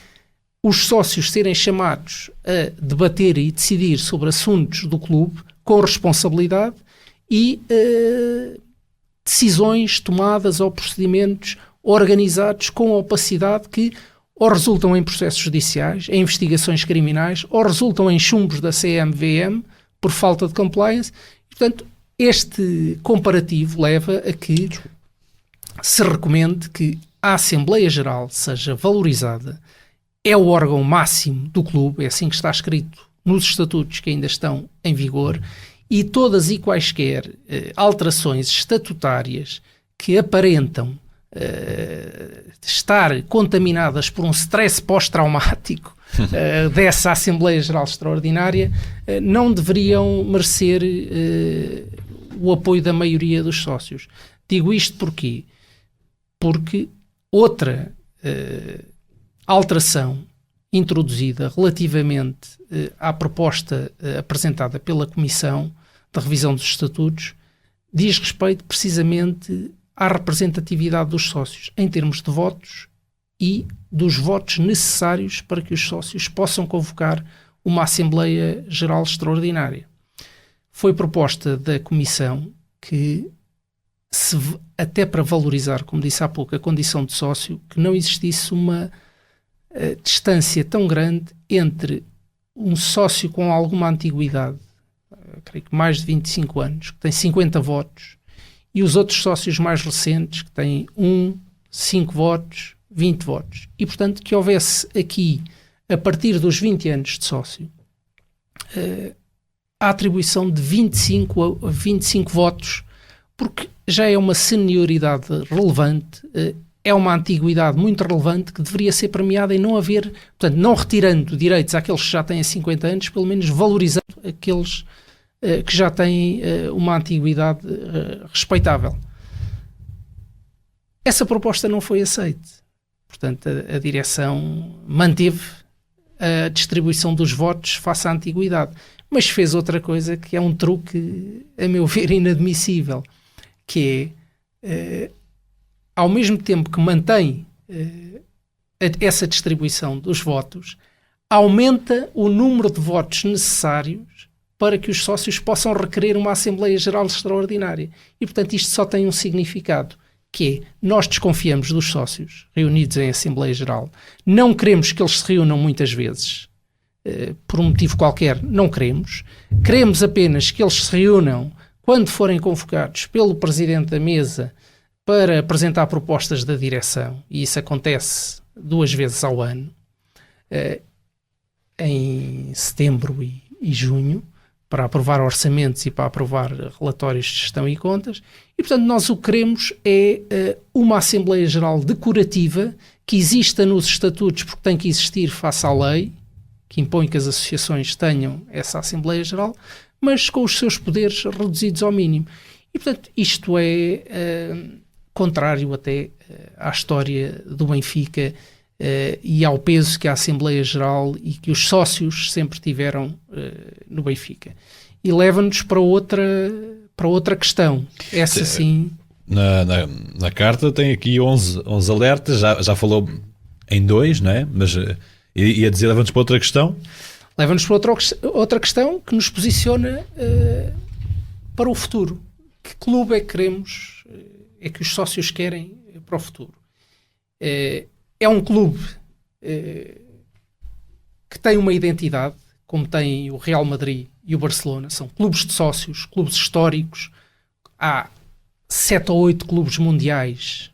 os sócios serem chamados a debater e decidir sobre assuntos do clube com responsabilidade e decisões tomadas ou procedimentos organizados com opacidade que ou resultam em processos judiciais, em investigações criminais, ou resultam em chumbos da CMVM por falta de compliance. E, portanto, este comparativo leva a que se recomende que a Assembleia Geral seja valorizada. É o órgão máximo do clube, é assim que está escrito nos estatutos que ainda estão em vigor, e todas e quaisquer alterações estatutárias que aparentam estar contaminadas por um stress pós-traumático dessa Assembleia Geral Extraordinária não deveriam merecer o apoio da maioria dos sócios. Digo isto porquê? Porque outra alteração introduzida relativamente à proposta apresentada pela Comissão de Revisão dos Estatutos diz respeito precisamente à representatividade dos sócios em termos de votos e dos votos necessários para que os sócios possam convocar uma Assembleia Geral Extraordinária. Foi proposta da Comissão que, até para valorizar, como disse há pouco, a condição de sócio, que não existisse uma distância tão grande entre um sócio com alguma antiguidade, creio que mais de 25 anos, que tem 50 votos, e os outros sócios mais recentes, que têm 5 votos, 20 votos. E, portanto, que houvesse aqui, a partir dos 20 anos de sócio, a atribuição de 25 a 25 votos, porque já é uma senioridade relevante, é uma antiguidade muito relevante que deveria ser premiada e não haver, portanto, não retirando direitos àqueles que já têm 50 anos, pelo menos valorizando aqueles que já têm uma antiguidade respeitável. Essa proposta não foi aceita. Portanto, a direção manteve a distribuição dos votos face à antiguidade, mas fez outra coisa que é um truque, a meu ver, inadmissível, que é, ao mesmo tempo que mantém essa distribuição dos votos, aumenta o número de votos necessários para que os sócios possam requerer uma Assembleia Geral Extraordinária. E, portanto, isto só tem um significado, que é, nós desconfiamos dos sócios reunidos em Assembleia Geral, não queremos que eles se reúnam muitas vezes, por um motivo qualquer, não queremos apenas que eles se reúnam quando forem convocados pelo Presidente da Mesa para apresentar propostas da direção, e isso acontece 2 vezes ao ano, em setembro e junho, para aprovar orçamentos e para aprovar relatórios de gestão e contas, e portanto nós o que queremos é uma Assembleia Geral decorativa que exista nos estatutos, porque tem que existir face à lei, que impõe que as associações tenham essa Assembleia Geral, mas com os seus poderes reduzidos ao mínimo. E portanto isto é contrário até à história do Benfica e ao peso que a Assembleia Geral e que os sócios sempre tiveram no Benfica. E leva-nos para outra questão. Essa sim. Na carta tem aqui 11 alertas, já falou em 2, não é? Mas ia dizer, leva-nos para outra questão. Leva-nos para outra questão que nos posiciona para o futuro. Que clube é que queremos, é que os sócios querem para o futuro? É um clube que tem uma identidade, como tem o Real Madrid e o Barcelona. São clubes de sócios, clubes históricos. Há 7 ou 8 clubes mundiais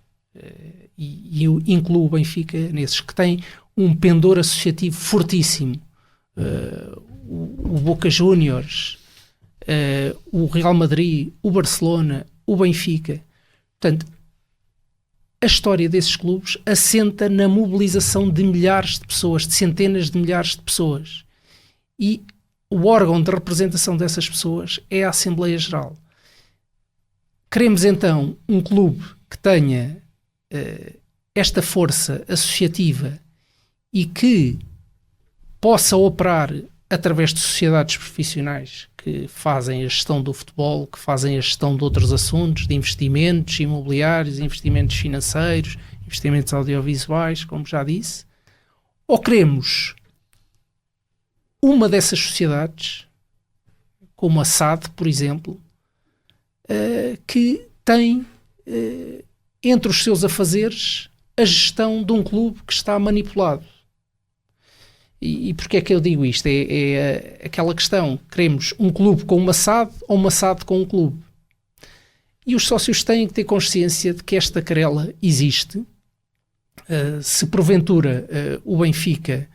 e incluo o Benfica nesses, que têm um pendor associativo fortíssimo. O Boca Juniors, o Real Madrid, o Barcelona, o Benfica. Portanto, a história desses clubes assenta na mobilização de milhares de pessoas, de centenas de milhares de pessoas. E o órgão de representação dessas pessoas é a Assembleia Geral. Queremos então um clube que tenha esta força associativa e que possa operar através de sociedades profissionais que fazem a gestão do futebol, que fazem a gestão de outros assuntos, de investimentos imobiliários, investimentos financeiros, investimentos audiovisuais, como já disse. Ou queremos uma dessas sociedades, como a SAD, por exemplo, que tem entre os seus afazeres a gestão de um clube que está manipulado. E porquê é que eu digo isto? É aquela questão, queremos um clube com uma SAD ou uma SAD com um clube? E os sócios têm que ter consciência de que esta querela existe. Se porventura o Benfica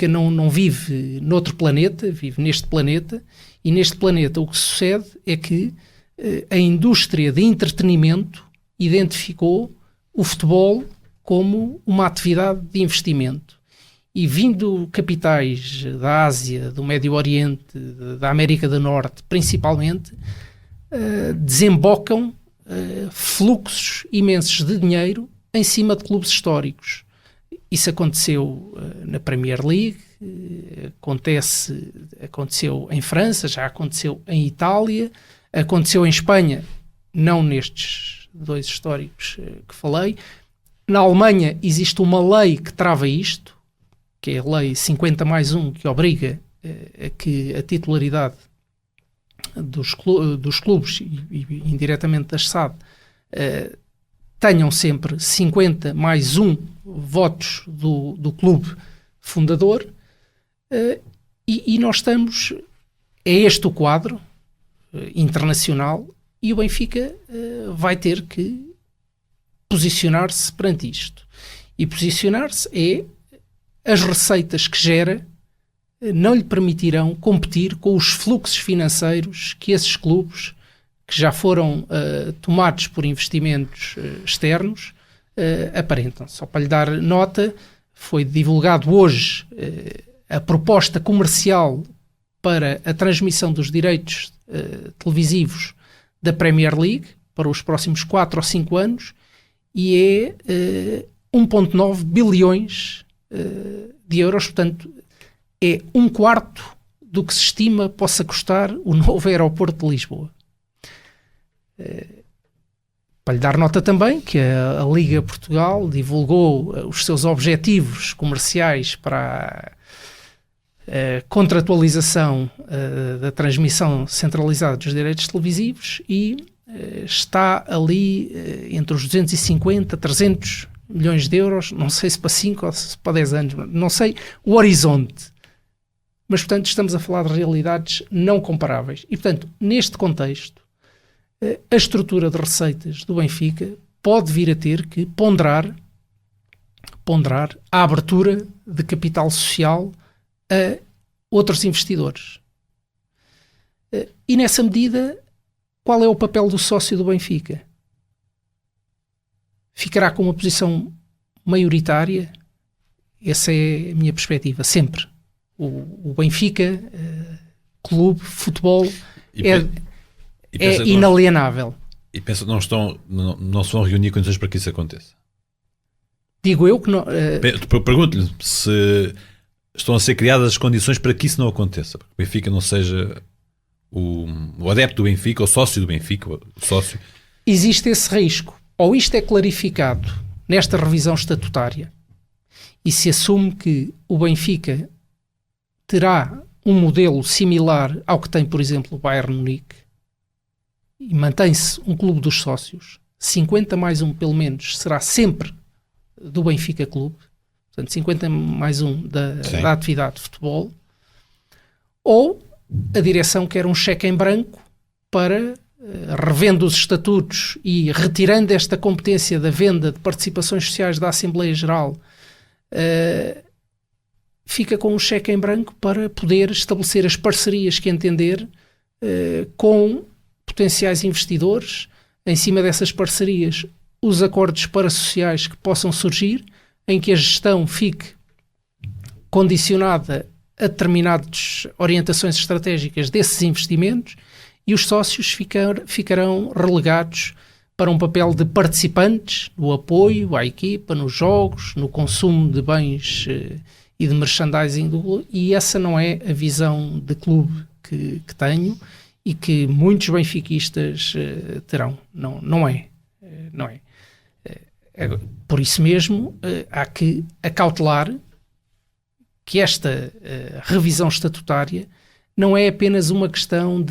não vive noutro planeta, vive neste planeta, e neste planeta o que sucede é que a indústria de entretenimento identificou o futebol como uma atividade de investimento. E vindo capitais da Ásia, do Médio Oriente, da América do Norte, principalmente, desembocam fluxos imensos de dinheiro em cima de clubes históricos. Isso aconteceu na Premier League, aconteceu em França, já aconteceu em Itália, aconteceu em Espanha, não nestes 2 históricos que falei. Na Alemanha existe uma lei que trava isto, que é a Lei 50+1, que obriga a que a titularidade dos clubes e indiretamente das SAD tenham sempre 50+1 votos do clube fundador, e nós estamos, é este o quadro internacional, e o Benfica vai ter que posicionar-se perante isto. E posicionar-se é: as receitas que gera não lhe permitirão competir com os fluxos financeiros que esses clubes, que já foram tomados por investimentos externos, aparentam. Só para lhe dar nota, foi divulgado hoje a proposta comercial para a transmissão dos direitos televisivos da Premier League para os próximos 4 ou 5 anos, e é 1,9 bilhões de euros. Portanto, é 1/4 do que se estima possa custar o novo aeroporto de Lisboa. Para lhe dar nota também que a Liga Portugal divulgou os seus objetivos comerciais para a contratualização da transmissão centralizada dos direitos televisivos, e está ali entre os 250 a 300 milhões de euros, não sei se para 5 ou se para 10 anos, não sei o horizonte. Mas, portanto, estamos a falar de realidades não comparáveis. E, portanto, neste contexto, a estrutura de receitas do Benfica pode vir a ter que ponderar a abertura de capital social a outros investidores. E, nessa medida, qual é o papel do sócio do Benfica? Ficará com uma posição maioritária? Essa é a minha perspectiva, sempre. O Benfica, clube, futebol, é inalienável. E penso que não se vão reunir condições para que isso aconteça? Digo eu que não... Pergunto-lhe se estão a ser criadas as condições para que isso não aconteça, para que o Benfica não seja o adepto do Benfica, o sócio do Benfica, o sócio, existe esse risco. Ou isto é clarificado nesta revisão estatutária e se assume que o Benfica terá um modelo similar ao que tem, por exemplo, o Bayern Munique, e mantém-se um clube dos sócios, 50 mais 1 pelo menos será sempre do Benfica Clube, portanto 50 mais 1 da atividade de futebol, ou a direção quer um cheque em branco para, revendo os estatutos e retirando esta competência da venda de participações sociais da Assembleia Geral, fica com um cheque em branco para poder estabelecer as parcerias que entender com potenciais investidores, em cima dessas parcerias, os acordos parasociais que possam surgir, em que a gestão fique condicionada a determinadas orientações estratégicas desses investimentos e os sócios ficarão relegados para um papel de participantes no apoio à equipa, nos jogos, no consumo de bens e de merchandising do clube, e essa não é a visão de clube que tenho e que muitos benfiquistas terão. Não é. Por isso mesmo, há que acautelar que esta revisão estatutária não é apenas uma questão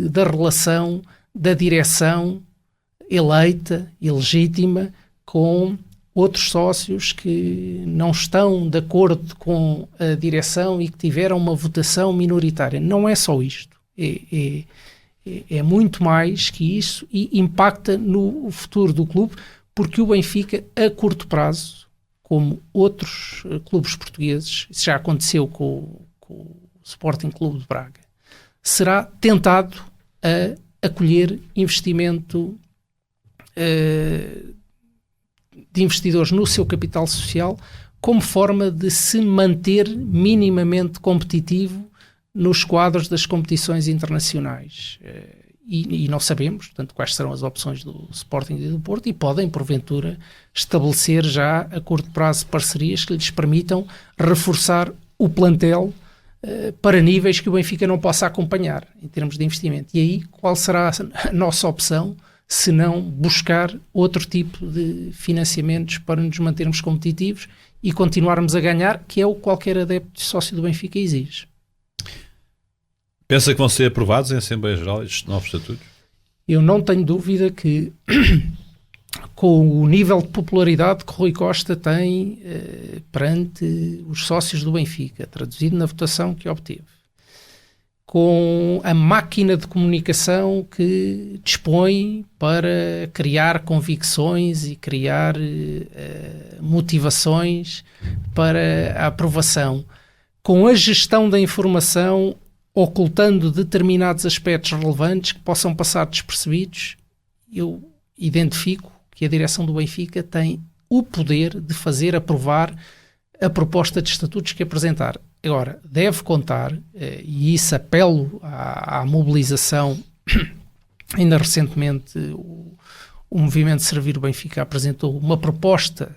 da relação da direção eleita e legítima com outros sócios que não estão de acordo com a direção e que tiveram uma votação minoritária. Não é só isto. É muito mais que isso e impacta no futuro do clube, porque o Benfica, a curto prazo, como outros clubes portugueses, isso já aconteceu com o Sporting Clube de Braga, será tentado a acolher investimento de investidores no seu capital social como forma de se manter minimamente competitivo nos quadros das competições internacionais. E não sabemos, portanto, quais serão as opções do Sporting e do Porto, e podem, porventura, estabelecer já a curto prazo parcerias que lhes permitam reforçar o plantel para níveis que o Benfica não possa acompanhar em termos de investimento. E aí, qual será a nossa opção, se não buscar outro tipo de financiamentos para nos mantermos competitivos e continuarmos a ganhar, que é o que qualquer adepto e sócio do Benfica exige. Pensa que vão ser aprovados em Assembleia Geral estes novos estatutos? Eu não tenho dúvida que, com o nível de popularidade que Rui Costa tem perante os sócios do Benfica, traduzido na votação que obteve, com a máquina de comunicação que dispõe para criar convicções e criar motivações para a aprovação, com a gestão da informação ocultando determinados aspectos relevantes que possam passar despercebidos, eu identifico que a direção do Benfica tem o poder de fazer aprovar a proposta de estatutos que apresentar. Agora, deve contar, e isso apelo à mobilização, ainda recentemente o Movimento Servir o Benfica apresentou uma proposta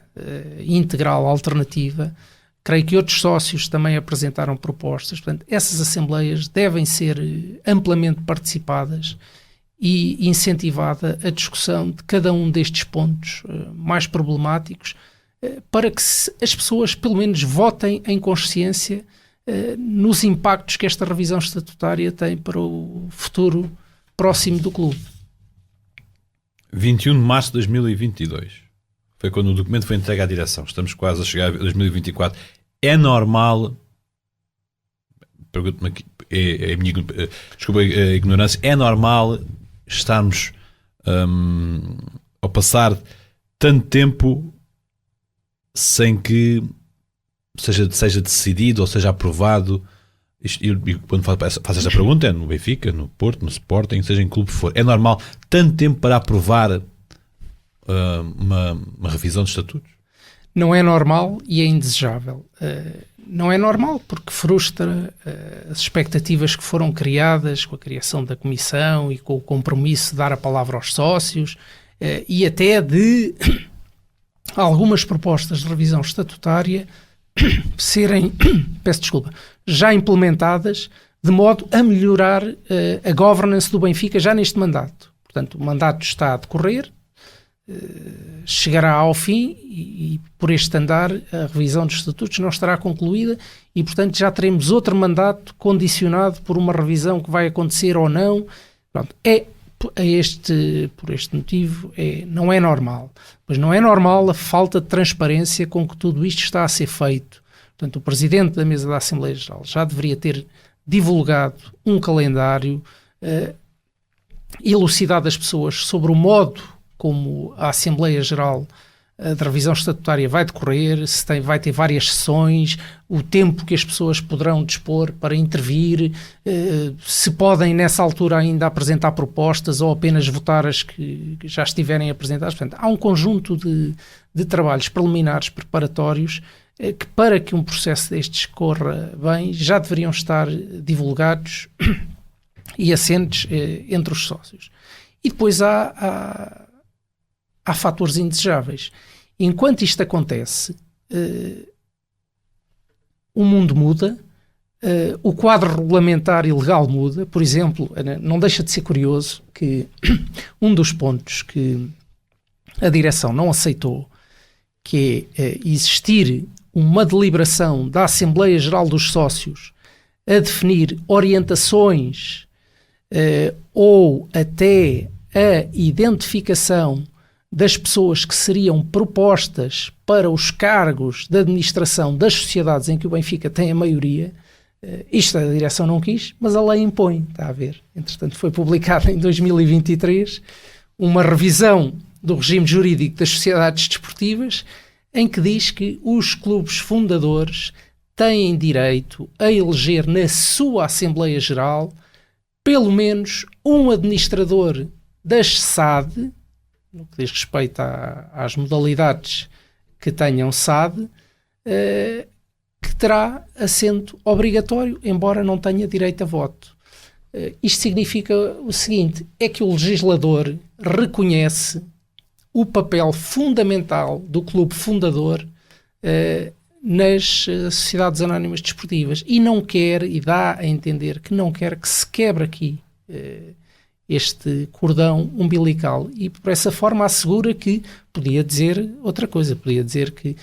integral alternativa. Creio que outros sócios também apresentaram propostas. Portanto, essas assembleias devem ser amplamente participadas e incentivada a discussão de cada um destes pontos mais problemáticos para que as pessoas pelo menos votem em consciência nos impactos que esta revisão estatutária tem para o futuro próximo do clube. 21 de março de 2022 foi quando o documento foi entregue à direção. Estamos quase a chegar a 2024. É normal, pergunto-me aqui, desculpa a ignorância, é normal estarmos a passar tanto tempo sem que seja decidido ou seja aprovado? E quando faço esta pergunta é no Benfica, no Porto, no Sporting, seja em clube que for. É normal tanto tempo para aprovar uma revisão de estatutos? Não é normal e é indesejável. Não é normal porque frustra as expectativas que foram criadas com a criação da comissão e com o compromisso de dar a palavra aos sócios e até de algumas propostas de revisão estatutária serem, já implementadas de modo a melhorar a governance do Benfica já neste mandato. Portanto, o mandato está a decorrer, chegará ao fim e por este andar a revisão dos estatutos não estará concluída e, portanto, já teremos outro mandato condicionado por uma revisão que vai acontecer ou não. Pronto, por este motivo, não é normal. Pois não é normal a falta de transparência com que tudo isto está a ser feito. Portanto, o Presidente da Mesa da Assembleia Geral já deveria ter divulgado um calendário, elucidado as pessoas sobre o modo como a Assembleia Geral de Revisão Estatutária vai decorrer, vai ter várias sessões, o tempo que as pessoas poderão dispor para intervir, se podem nessa altura ainda apresentar propostas ou apenas votar as que já estiverem apresentadas. Portanto, há um conjunto de trabalhos preliminares preparatórios que, para que um processo destes corra bem, já deveriam estar divulgados e assentes entre os sócios. E depois há fatores indesejáveis. Enquanto isto acontece, o mundo muda, o quadro regulamentar e legal muda. Por exemplo, não deixa de ser curioso que um dos pontos que a direção não aceitou, que é existir uma deliberação da Assembleia Geral dos Sócios a definir orientações ou até a identificação das pessoas que seriam propostas para os cargos de administração das sociedades em que o Benfica tem a maioria. Isto a direção não quis, mas a lei impõe, está a ver. Entretanto, foi publicada em 2023 uma revisão do regime jurídico das sociedades desportivas em que diz que os clubes fundadores têm direito a eleger na sua Assembleia Geral pelo menos um administrador das SAD, no que diz respeito às modalidades que tenham SAD, que terá assento obrigatório, embora não tenha direito a voto. Isto significa o seguinte, é que o legislador reconhece o papel fundamental do clube fundador nas sociedades anónimas desportivas e não quer, e dá a entender que não quer que se quebre aqui este cordão umbilical, e por essa forma assegura que podia dizer outra coisa, podia dizer que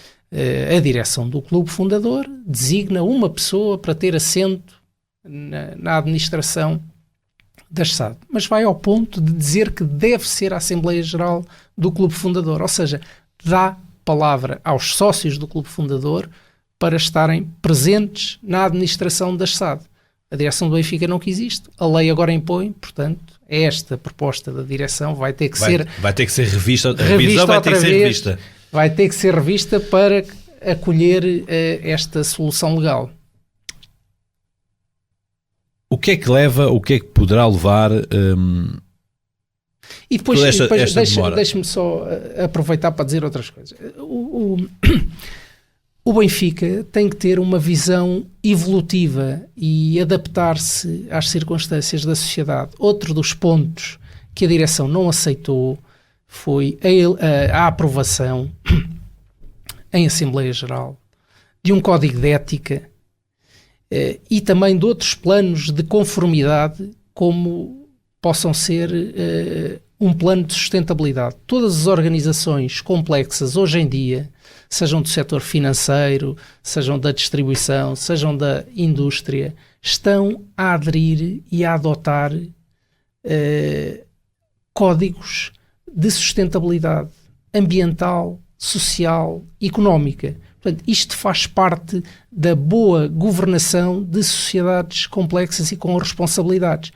a direção do clube fundador designa uma pessoa para ter assento na administração das SAD, mas vai ao ponto de dizer que deve ser a Assembleia Geral do clube fundador, ou seja, dá palavra aos sócios do clube fundador para estarem presentes na administração das SAD. A direção do Benfica não quis isto, a lei agora impõe, portanto, esta proposta da direção vai ter que ser revista. A revisão vai ter que ser revista. Vai ter que ser revista para acolher esta solução legal. O que é que poderá levar e depois esta demora? Deixe-me só aproveitar para dizer outras coisas. O Benfica tem que ter uma visão evolutiva e adaptar-se às circunstâncias da sociedade. Outro dos pontos que a direção não aceitou foi a aprovação em Assembleia Geral de um código de ética e também de outros planos de conformidade, como possam ser um plano de sustentabilidade. Todas as organizações complexas hoje em dia, sejam do setor financeiro, sejam da distribuição, sejam da indústria, estão a aderir e a adotar códigos de sustentabilidade ambiental, social, económica. Portanto, isto faz parte da boa governação de sociedades complexas e com responsabilidades.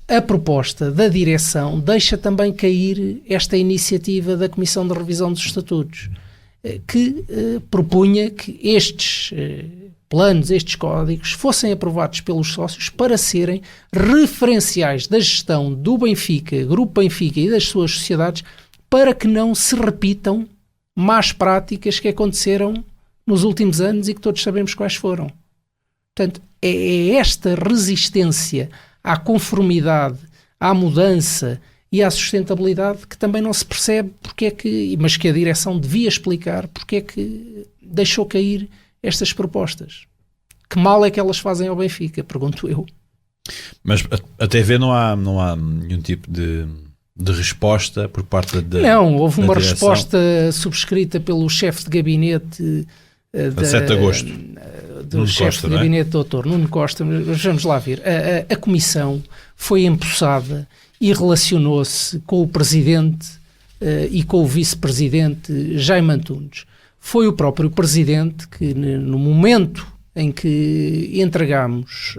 A proposta da direção deixa também cair esta iniciativa da Comissão de Revisão dos Estatutos, que propunha que estes planos, estes códigos, fossem aprovados pelos sócios para serem referenciais da gestão do Benfica, Grupo Benfica e das suas sociedades, para que não se repitam más práticas que aconteceram nos últimos anos e que todos sabemos quais foram. Portanto, é esta resistência à conformidade, à mudança e à sustentabilidade que também não se percebe mas que a direção devia explicar porque é que deixou cair estas propostas. Que mal é que elas fazem ao Benfica, pergunto eu. Mas a TV não há nenhum tipo de resposta por parte da Não, houve uma direção. Resposta subscrita pelo chefe de gabinete A 7 de agosto. do Nuno chefe Costa, de não é? gabinete, doutor Nuno Costa. Mas vamos lá ver. A comissão foi empossada e relacionou-se com o presidente e com o vice-presidente Jaime Antunes. Foi o próprio presidente que, no momento em que entregámos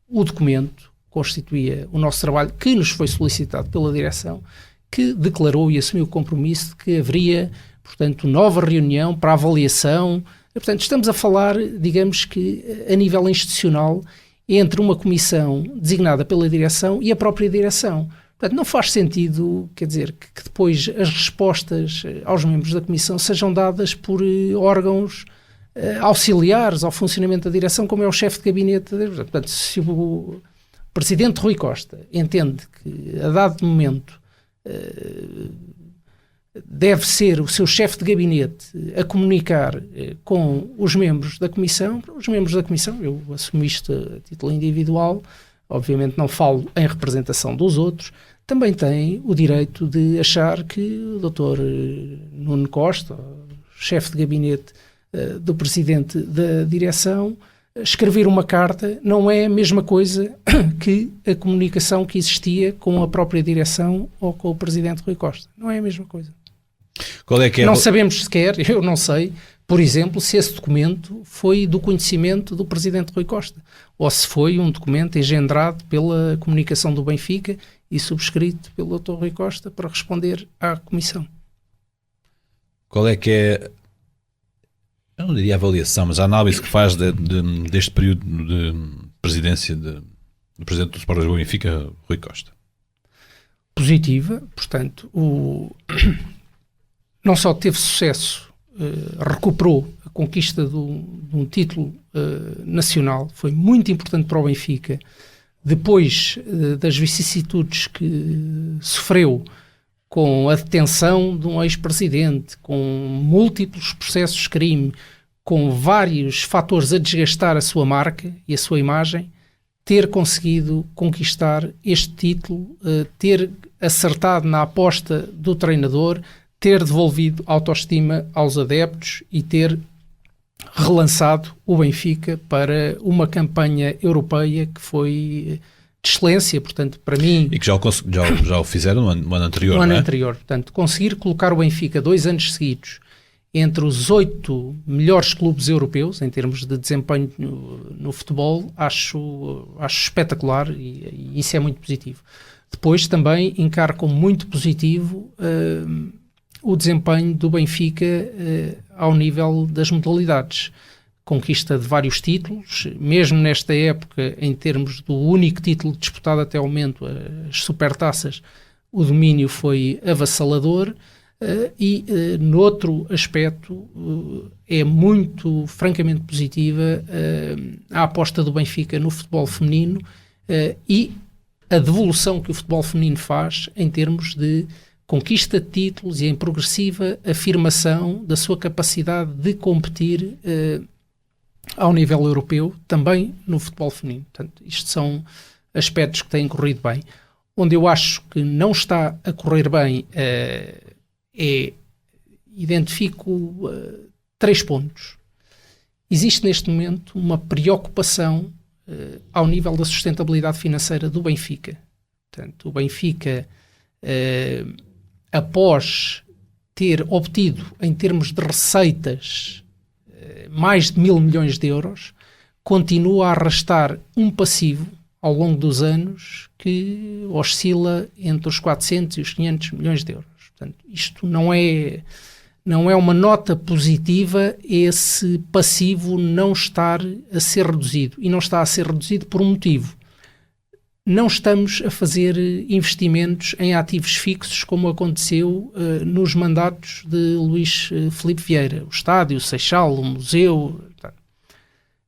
o documento, constituía o nosso trabalho, que nos foi solicitado pela direção, que declarou e assumiu o compromisso de que haveria, portanto, nova reunião para avaliação. Portanto, estamos a falar, digamos que, a nível institucional, entre uma comissão designada pela direção e a própria direção. Portanto, não faz sentido, quer dizer, que depois as respostas aos membros da comissão sejam dadas por órgãos auxiliares ao funcionamento da direção, como é o chefe de gabinete. Portanto, se o presidente Rui Costa entende que, a dado momento, deve ser o seu chefe de gabinete a comunicar com os membros da comissão, eu assumo isto a título individual, obviamente não falo em representação dos outros, também tem o direito de achar que o Dr. Nuno Costa, chefe de gabinete do presidente da direção, escrever uma carta não é a mesma coisa que a comunicação que existia com a própria direção ou com o presidente Rui Costa. Não é a mesma coisa. Qual é que é? Não sabemos sequer, eu não sei, por exemplo, se esse documento foi do conhecimento do presidente Rui Costa ou se foi um documento engendrado pela comunicação do Benfica e subscrito pelo Dr. Rui Costa para responder à comissão. Qual é que é, eu não diria avaliação, mas a análise que faz deste período de presidência do presidente do Sport Lisboa e Benfica, Rui Costa? Positiva, portanto, não só teve sucesso, recuperou a conquista de um título nacional, foi muito importante para o Benfica, depois das vicissitudes que sofreu com a detenção de um ex-presidente, com múltiplos processos de crime, com vários fatores a desgastar a sua marca e a sua imagem, ter conseguido conquistar este título, ter acertado na aposta do treinador, ter devolvido autoestima aos adeptos e ter relançado o Benfica para uma campanha europeia que foi de excelência, portanto, para mim... E que já o fizeram no ano anterior, no ano não é? anterior. Portanto, conseguir colocar o Benfica 2 anos seguidos entre os 8 melhores clubes europeus, em termos de desempenho no futebol, acho espetacular e isso é muito positivo. Depois também encaro como muito positivo o desempenho do Benfica ao nível das modalidades. Conquista de vários títulos, mesmo nesta época, em termos do único título disputado até ao momento, as supertaças, o domínio foi avassalador e, noutro aspecto, é muito, francamente positiva a aposta do Benfica no futebol feminino e a devolução que o futebol feminino faz em termos de conquista de títulos e em progressiva afirmação da sua capacidade de competir ao nível europeu, também no futebol feminino. Portanto, isto são aspectos que têm corrido bem. Onde eu acho que não está a correr bem identifico 3 pontos. Existe neste momento uma preocupação ao nível da sustentabilidade financeira do Benfica. Portanto, o Benfica, após ter obtido, em termos de receitas, mais de 1.000 milhões de euros, continua a arrastar um passivo ao longo dos anos que oscila entre os 400 e os 500 milhões de euros. Portanto, isto não é uma nota positiva, esse passivo não estar a ser reduzido. E não está a ser reduzido por um motivo. Não estamos a fazer investimentos em ativos fixos como aconteceu nos mandatos de Luís Filipe Vieira. O estádio, o Seixal, o museu...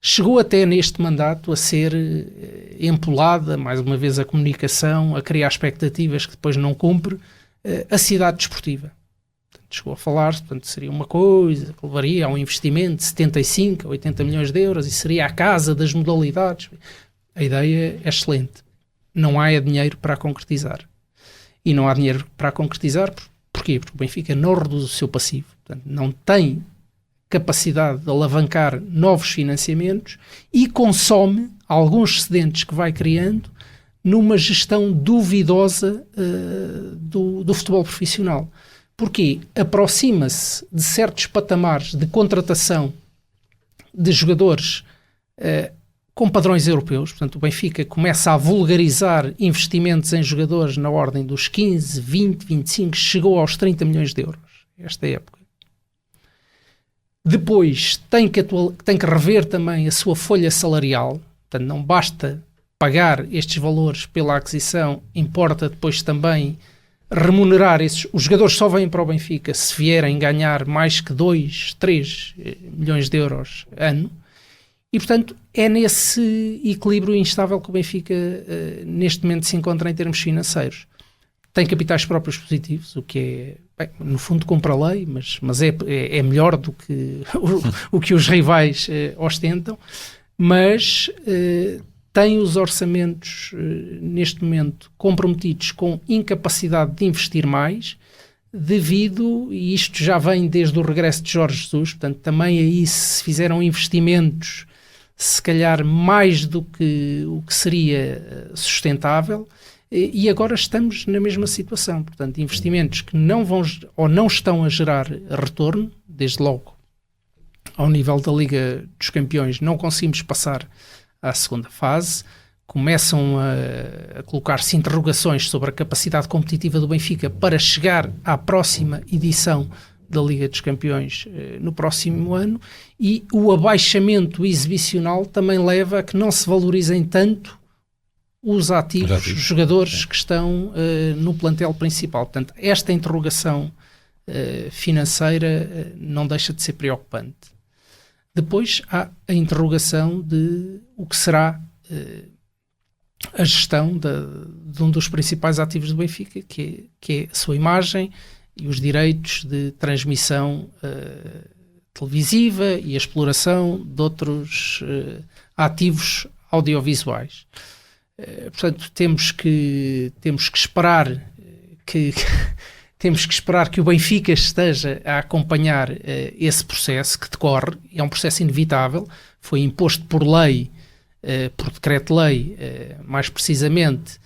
Chegou até neste mandato a ser empolada, mais uma vez a comunicação, a criar expectativas que depois não cumpre, a cidade desportiva. Portanto, chegou a falar, portanto, seria uma coisa que levaria a um investimento de 75 a 80 milhões de euros e seria a casa das modalidades. A ideia é excelente. Não há dinheiro para a concretizar. E não há dinheiro para a concretizar porquê? Porque o Benfica não reduz o seu passivo. Portanto, não tem capacidade de alavancar novos financiamentos e consome alguns excedentes que vai criando numa gestão duvidosa do futebol profissional. Porquê? Aproxima-se de certos patamares de contratação de jogadores com padrões europeus. Portanto, o Benfica começa a vulgarizar investimentos em jogadores na ordem dos 15, 20, 25, chegou aos 30 milhões de euros esta época. Depois tem que rever também a sua folha salarial. Portanto, não basta pagar estes valores pela aquisição, importa depois também remunerar os jogadores. Só vêm para o Benfica se vierem ganhar mais que 2, 3 milhões de euros ano. E, portanto, é nesse equilíbrio instável que o Benfica neste momento se encontra em termos financeiros. Tem capitais próprios positivos, o que é, bem, no fundo, compra a lei, mas é melhor do que o que os rivais ostentam, mas tem os orçamentos neste momento comprometidos com incapacidade de investir mais, devido, e isto já vem desde o regresso de Jorge Jesus, portanto também aí se fizeram investimentos se calhar mais do que o que seria sustentável, e agora estamos na mesma situação. Portanto, investimentos que não vão ou não estão a gerar retorno, desde logo ao nível da Liga dos Campeões não conseguimos passar à segunda fase, começam a colocar-se interrogações sobre a capacidade competitiva do Benfica para chegar à próxima edição da Liga dos Campeões no próximo ano, e o abaixamento exibicional também leva a que não se valorizem tanto os ativos. Jogadores que estão no plantel principal. Portanto, esta interrogação financeira não deixa de ser preocupante. Depois há a interrogação de o que será a gestão de um dos principais ativos do Benfica, que é a sua imagem e os direitos de transmissão televisiva e a exploração de outros ativos audiovisuais. Portanto, temos que esperar que o Benfica esteja a acompanhar esse processo que decorre. É um processo inevitável, foi imposto por lei, por decreto-lei, mais precisamente,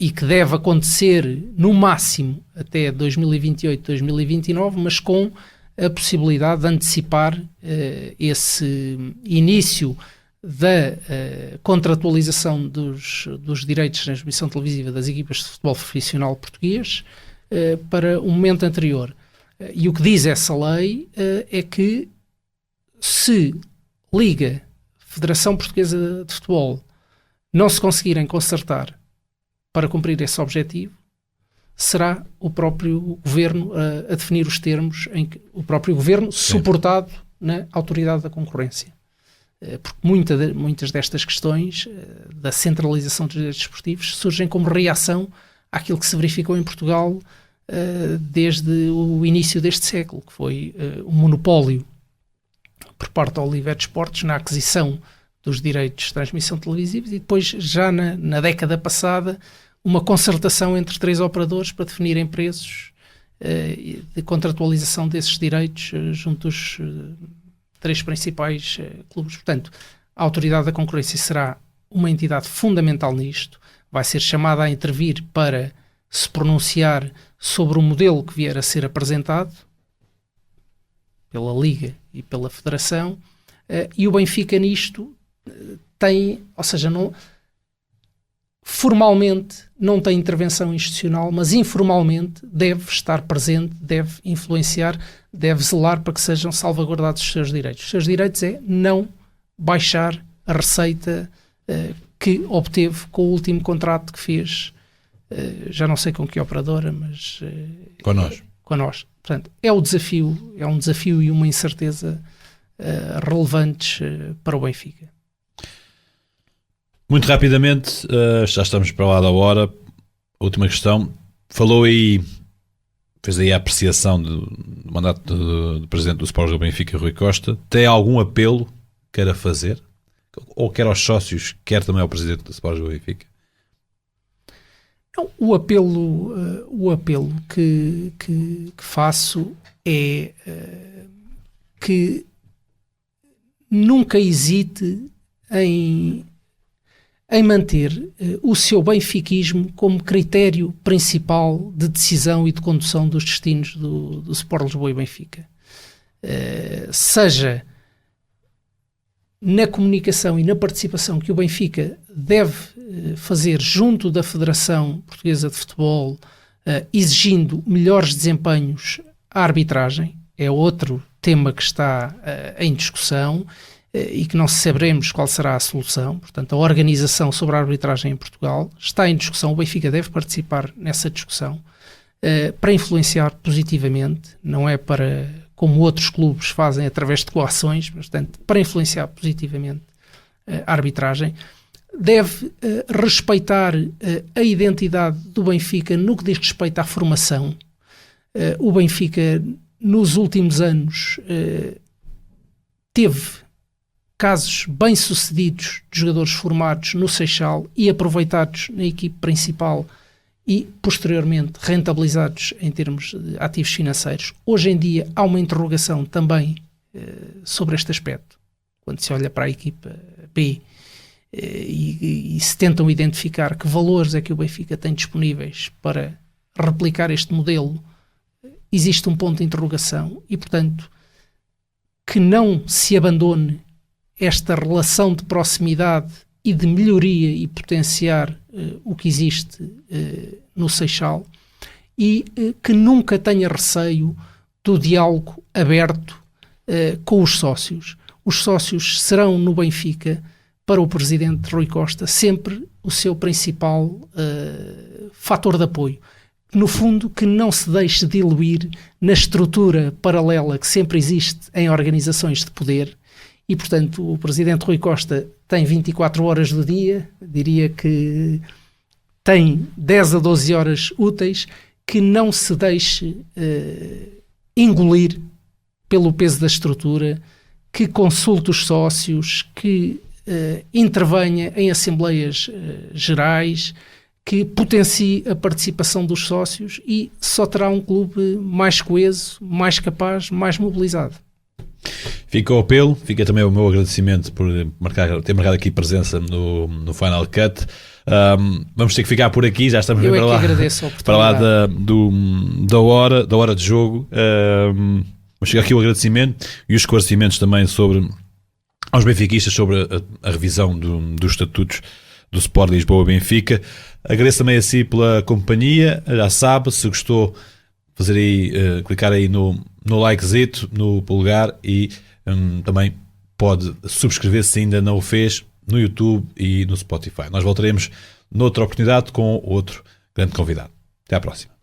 e que deve acontecer no máximo até 2028, 2029, mas com a possibilidade de antecipar esse início da contratualização dos direitos de transmissão televisiva das equipas de futebol profissional português para um momento anterior. E o que diz essa lei é que se Liga, Federação Portuguesa de Futebol, não se conseguirem concertar para cumprir esse objetivo, será o próprio Governo a definir os termos, em que o próprio Governo, suportado na Autoridade da Concorrência. Porque muitas destas questões da centralização dos direitos desportivos surgem como reação àquilo que se verificou em Portugal desde o início deste século, que foi um monopólio por parte da Oliveira Esportes na aquisição dos direitos de transmissão televisiva, e depois, já na década passada, uma concertação entre 3 operadores para definirem preços de contratualização desses direitos junto dos 3 principais clubes. Portanto, a Autoridade da Concorrência será uma entidade fundamental nisto, vai ser chamada a intervir para se pronunciar sobre o modelo que vier a ser apresentado pela Liga e pela Federação, e o Benfica nisto tem, ou seja, formalmente não tem intervenção institucional, mas informalmente deve estar presente, deve influenciar, deve zelar para que sejam salvaguardados os seus direitos. Os seus direitos é não baixar a receita que obteve com o último contrato que fez, já não sei com que operadora, mas connosco. Portanto, é um desafio e uma incerteza relevantes para o Benfica. Muito rapidamente, já estamos para lá da hora. Última questão. Falou aí, fez aí a apreciação do mandato do presidente do Sporting do Benfica, Rui Costa. Tem algum apelo que queira fazer? ou quer aos sócios, quer também ao presidente do Sport Lisboa e Benfica? Não, o apelo que faço é que nunca hesite em manter o seu benfiquismo como critério principal de decisão e de condução dos destinos do Sport Lisboa e Benfica. Seja na comunicação e na participação que o Benfica deve fazer junto da Federação Portuguesa de Futebol, exigindo melhores desempenhos à arbitragem, é outro tema que está em discussão e que não saberemos qual será a solução. Portanto, a organização sobre a arbitragem em Portugal está em discussão. O Benfica deve participar nessa discussão para influenciar positivamente, não é para, como outros clubes fazem através de coações, mas, portanto, para influenciar positivamente a arbitragem. Deve respeitar a identidade do Benfica no que diz respeito à formação. O Benfica, nos últimos anos, teve casos bem-sucedidos de jogadores formados no Seixal e aproveitados na equipe principal e, posteriormente, rentabilizados em termos de ativos financeiros. Hoje em dia há uma interrogação também sobre este aspecto. Quando se olha para a equipa B e se tentam identificar que valores é que o Benfica tem disponíveis para replicar este modelo, existe um ponto de interrogação e, portanto, que não se abandone esta relação de proximidade e de melhoria e potenciar o que existe no Seixal e que nunca tenha receio do diálogo aberto com os sócios. Os sócios serão no Benfica, para o presidente Rui Costa, sempre o seu principal fator de apoio. No fundo, que não se deixe diluir na estrutura paralela que sempre existe em organizações de poder. E, portanto, o presidente Rui Costa tem 24 horas do dia, diria que tem 10 a 12 horas úteis, que não se deixe engolir pelo peso da estrutura, que consulte os sócios, que intervenha em assembleias gerais, que potencie a participação dos sócios e só terá um clube mais coeso, mais capaz, mais mobilizado. Fica o apelo, fica também o meu agradecimento por ter marcado aqui presença no Final Cut. Vamos ter que ficar por aqui, já estamos bem para lá da hora de jogo. Mas chega aqui o agradecimento e os esclarecimentos também aos benfiquistas sobre a revisão dos estatutos do Sport Lisboa Benfica. Agradeço também a si pela companhia. Já sabe, se gostou, fazer aí, clicar aí no likezito, no polegar e também pode subscrever se ainda não o fez no YouTube e no Spotify. Nós voltaremos noutra oportunidade com outro grande convidado. Até à próxima.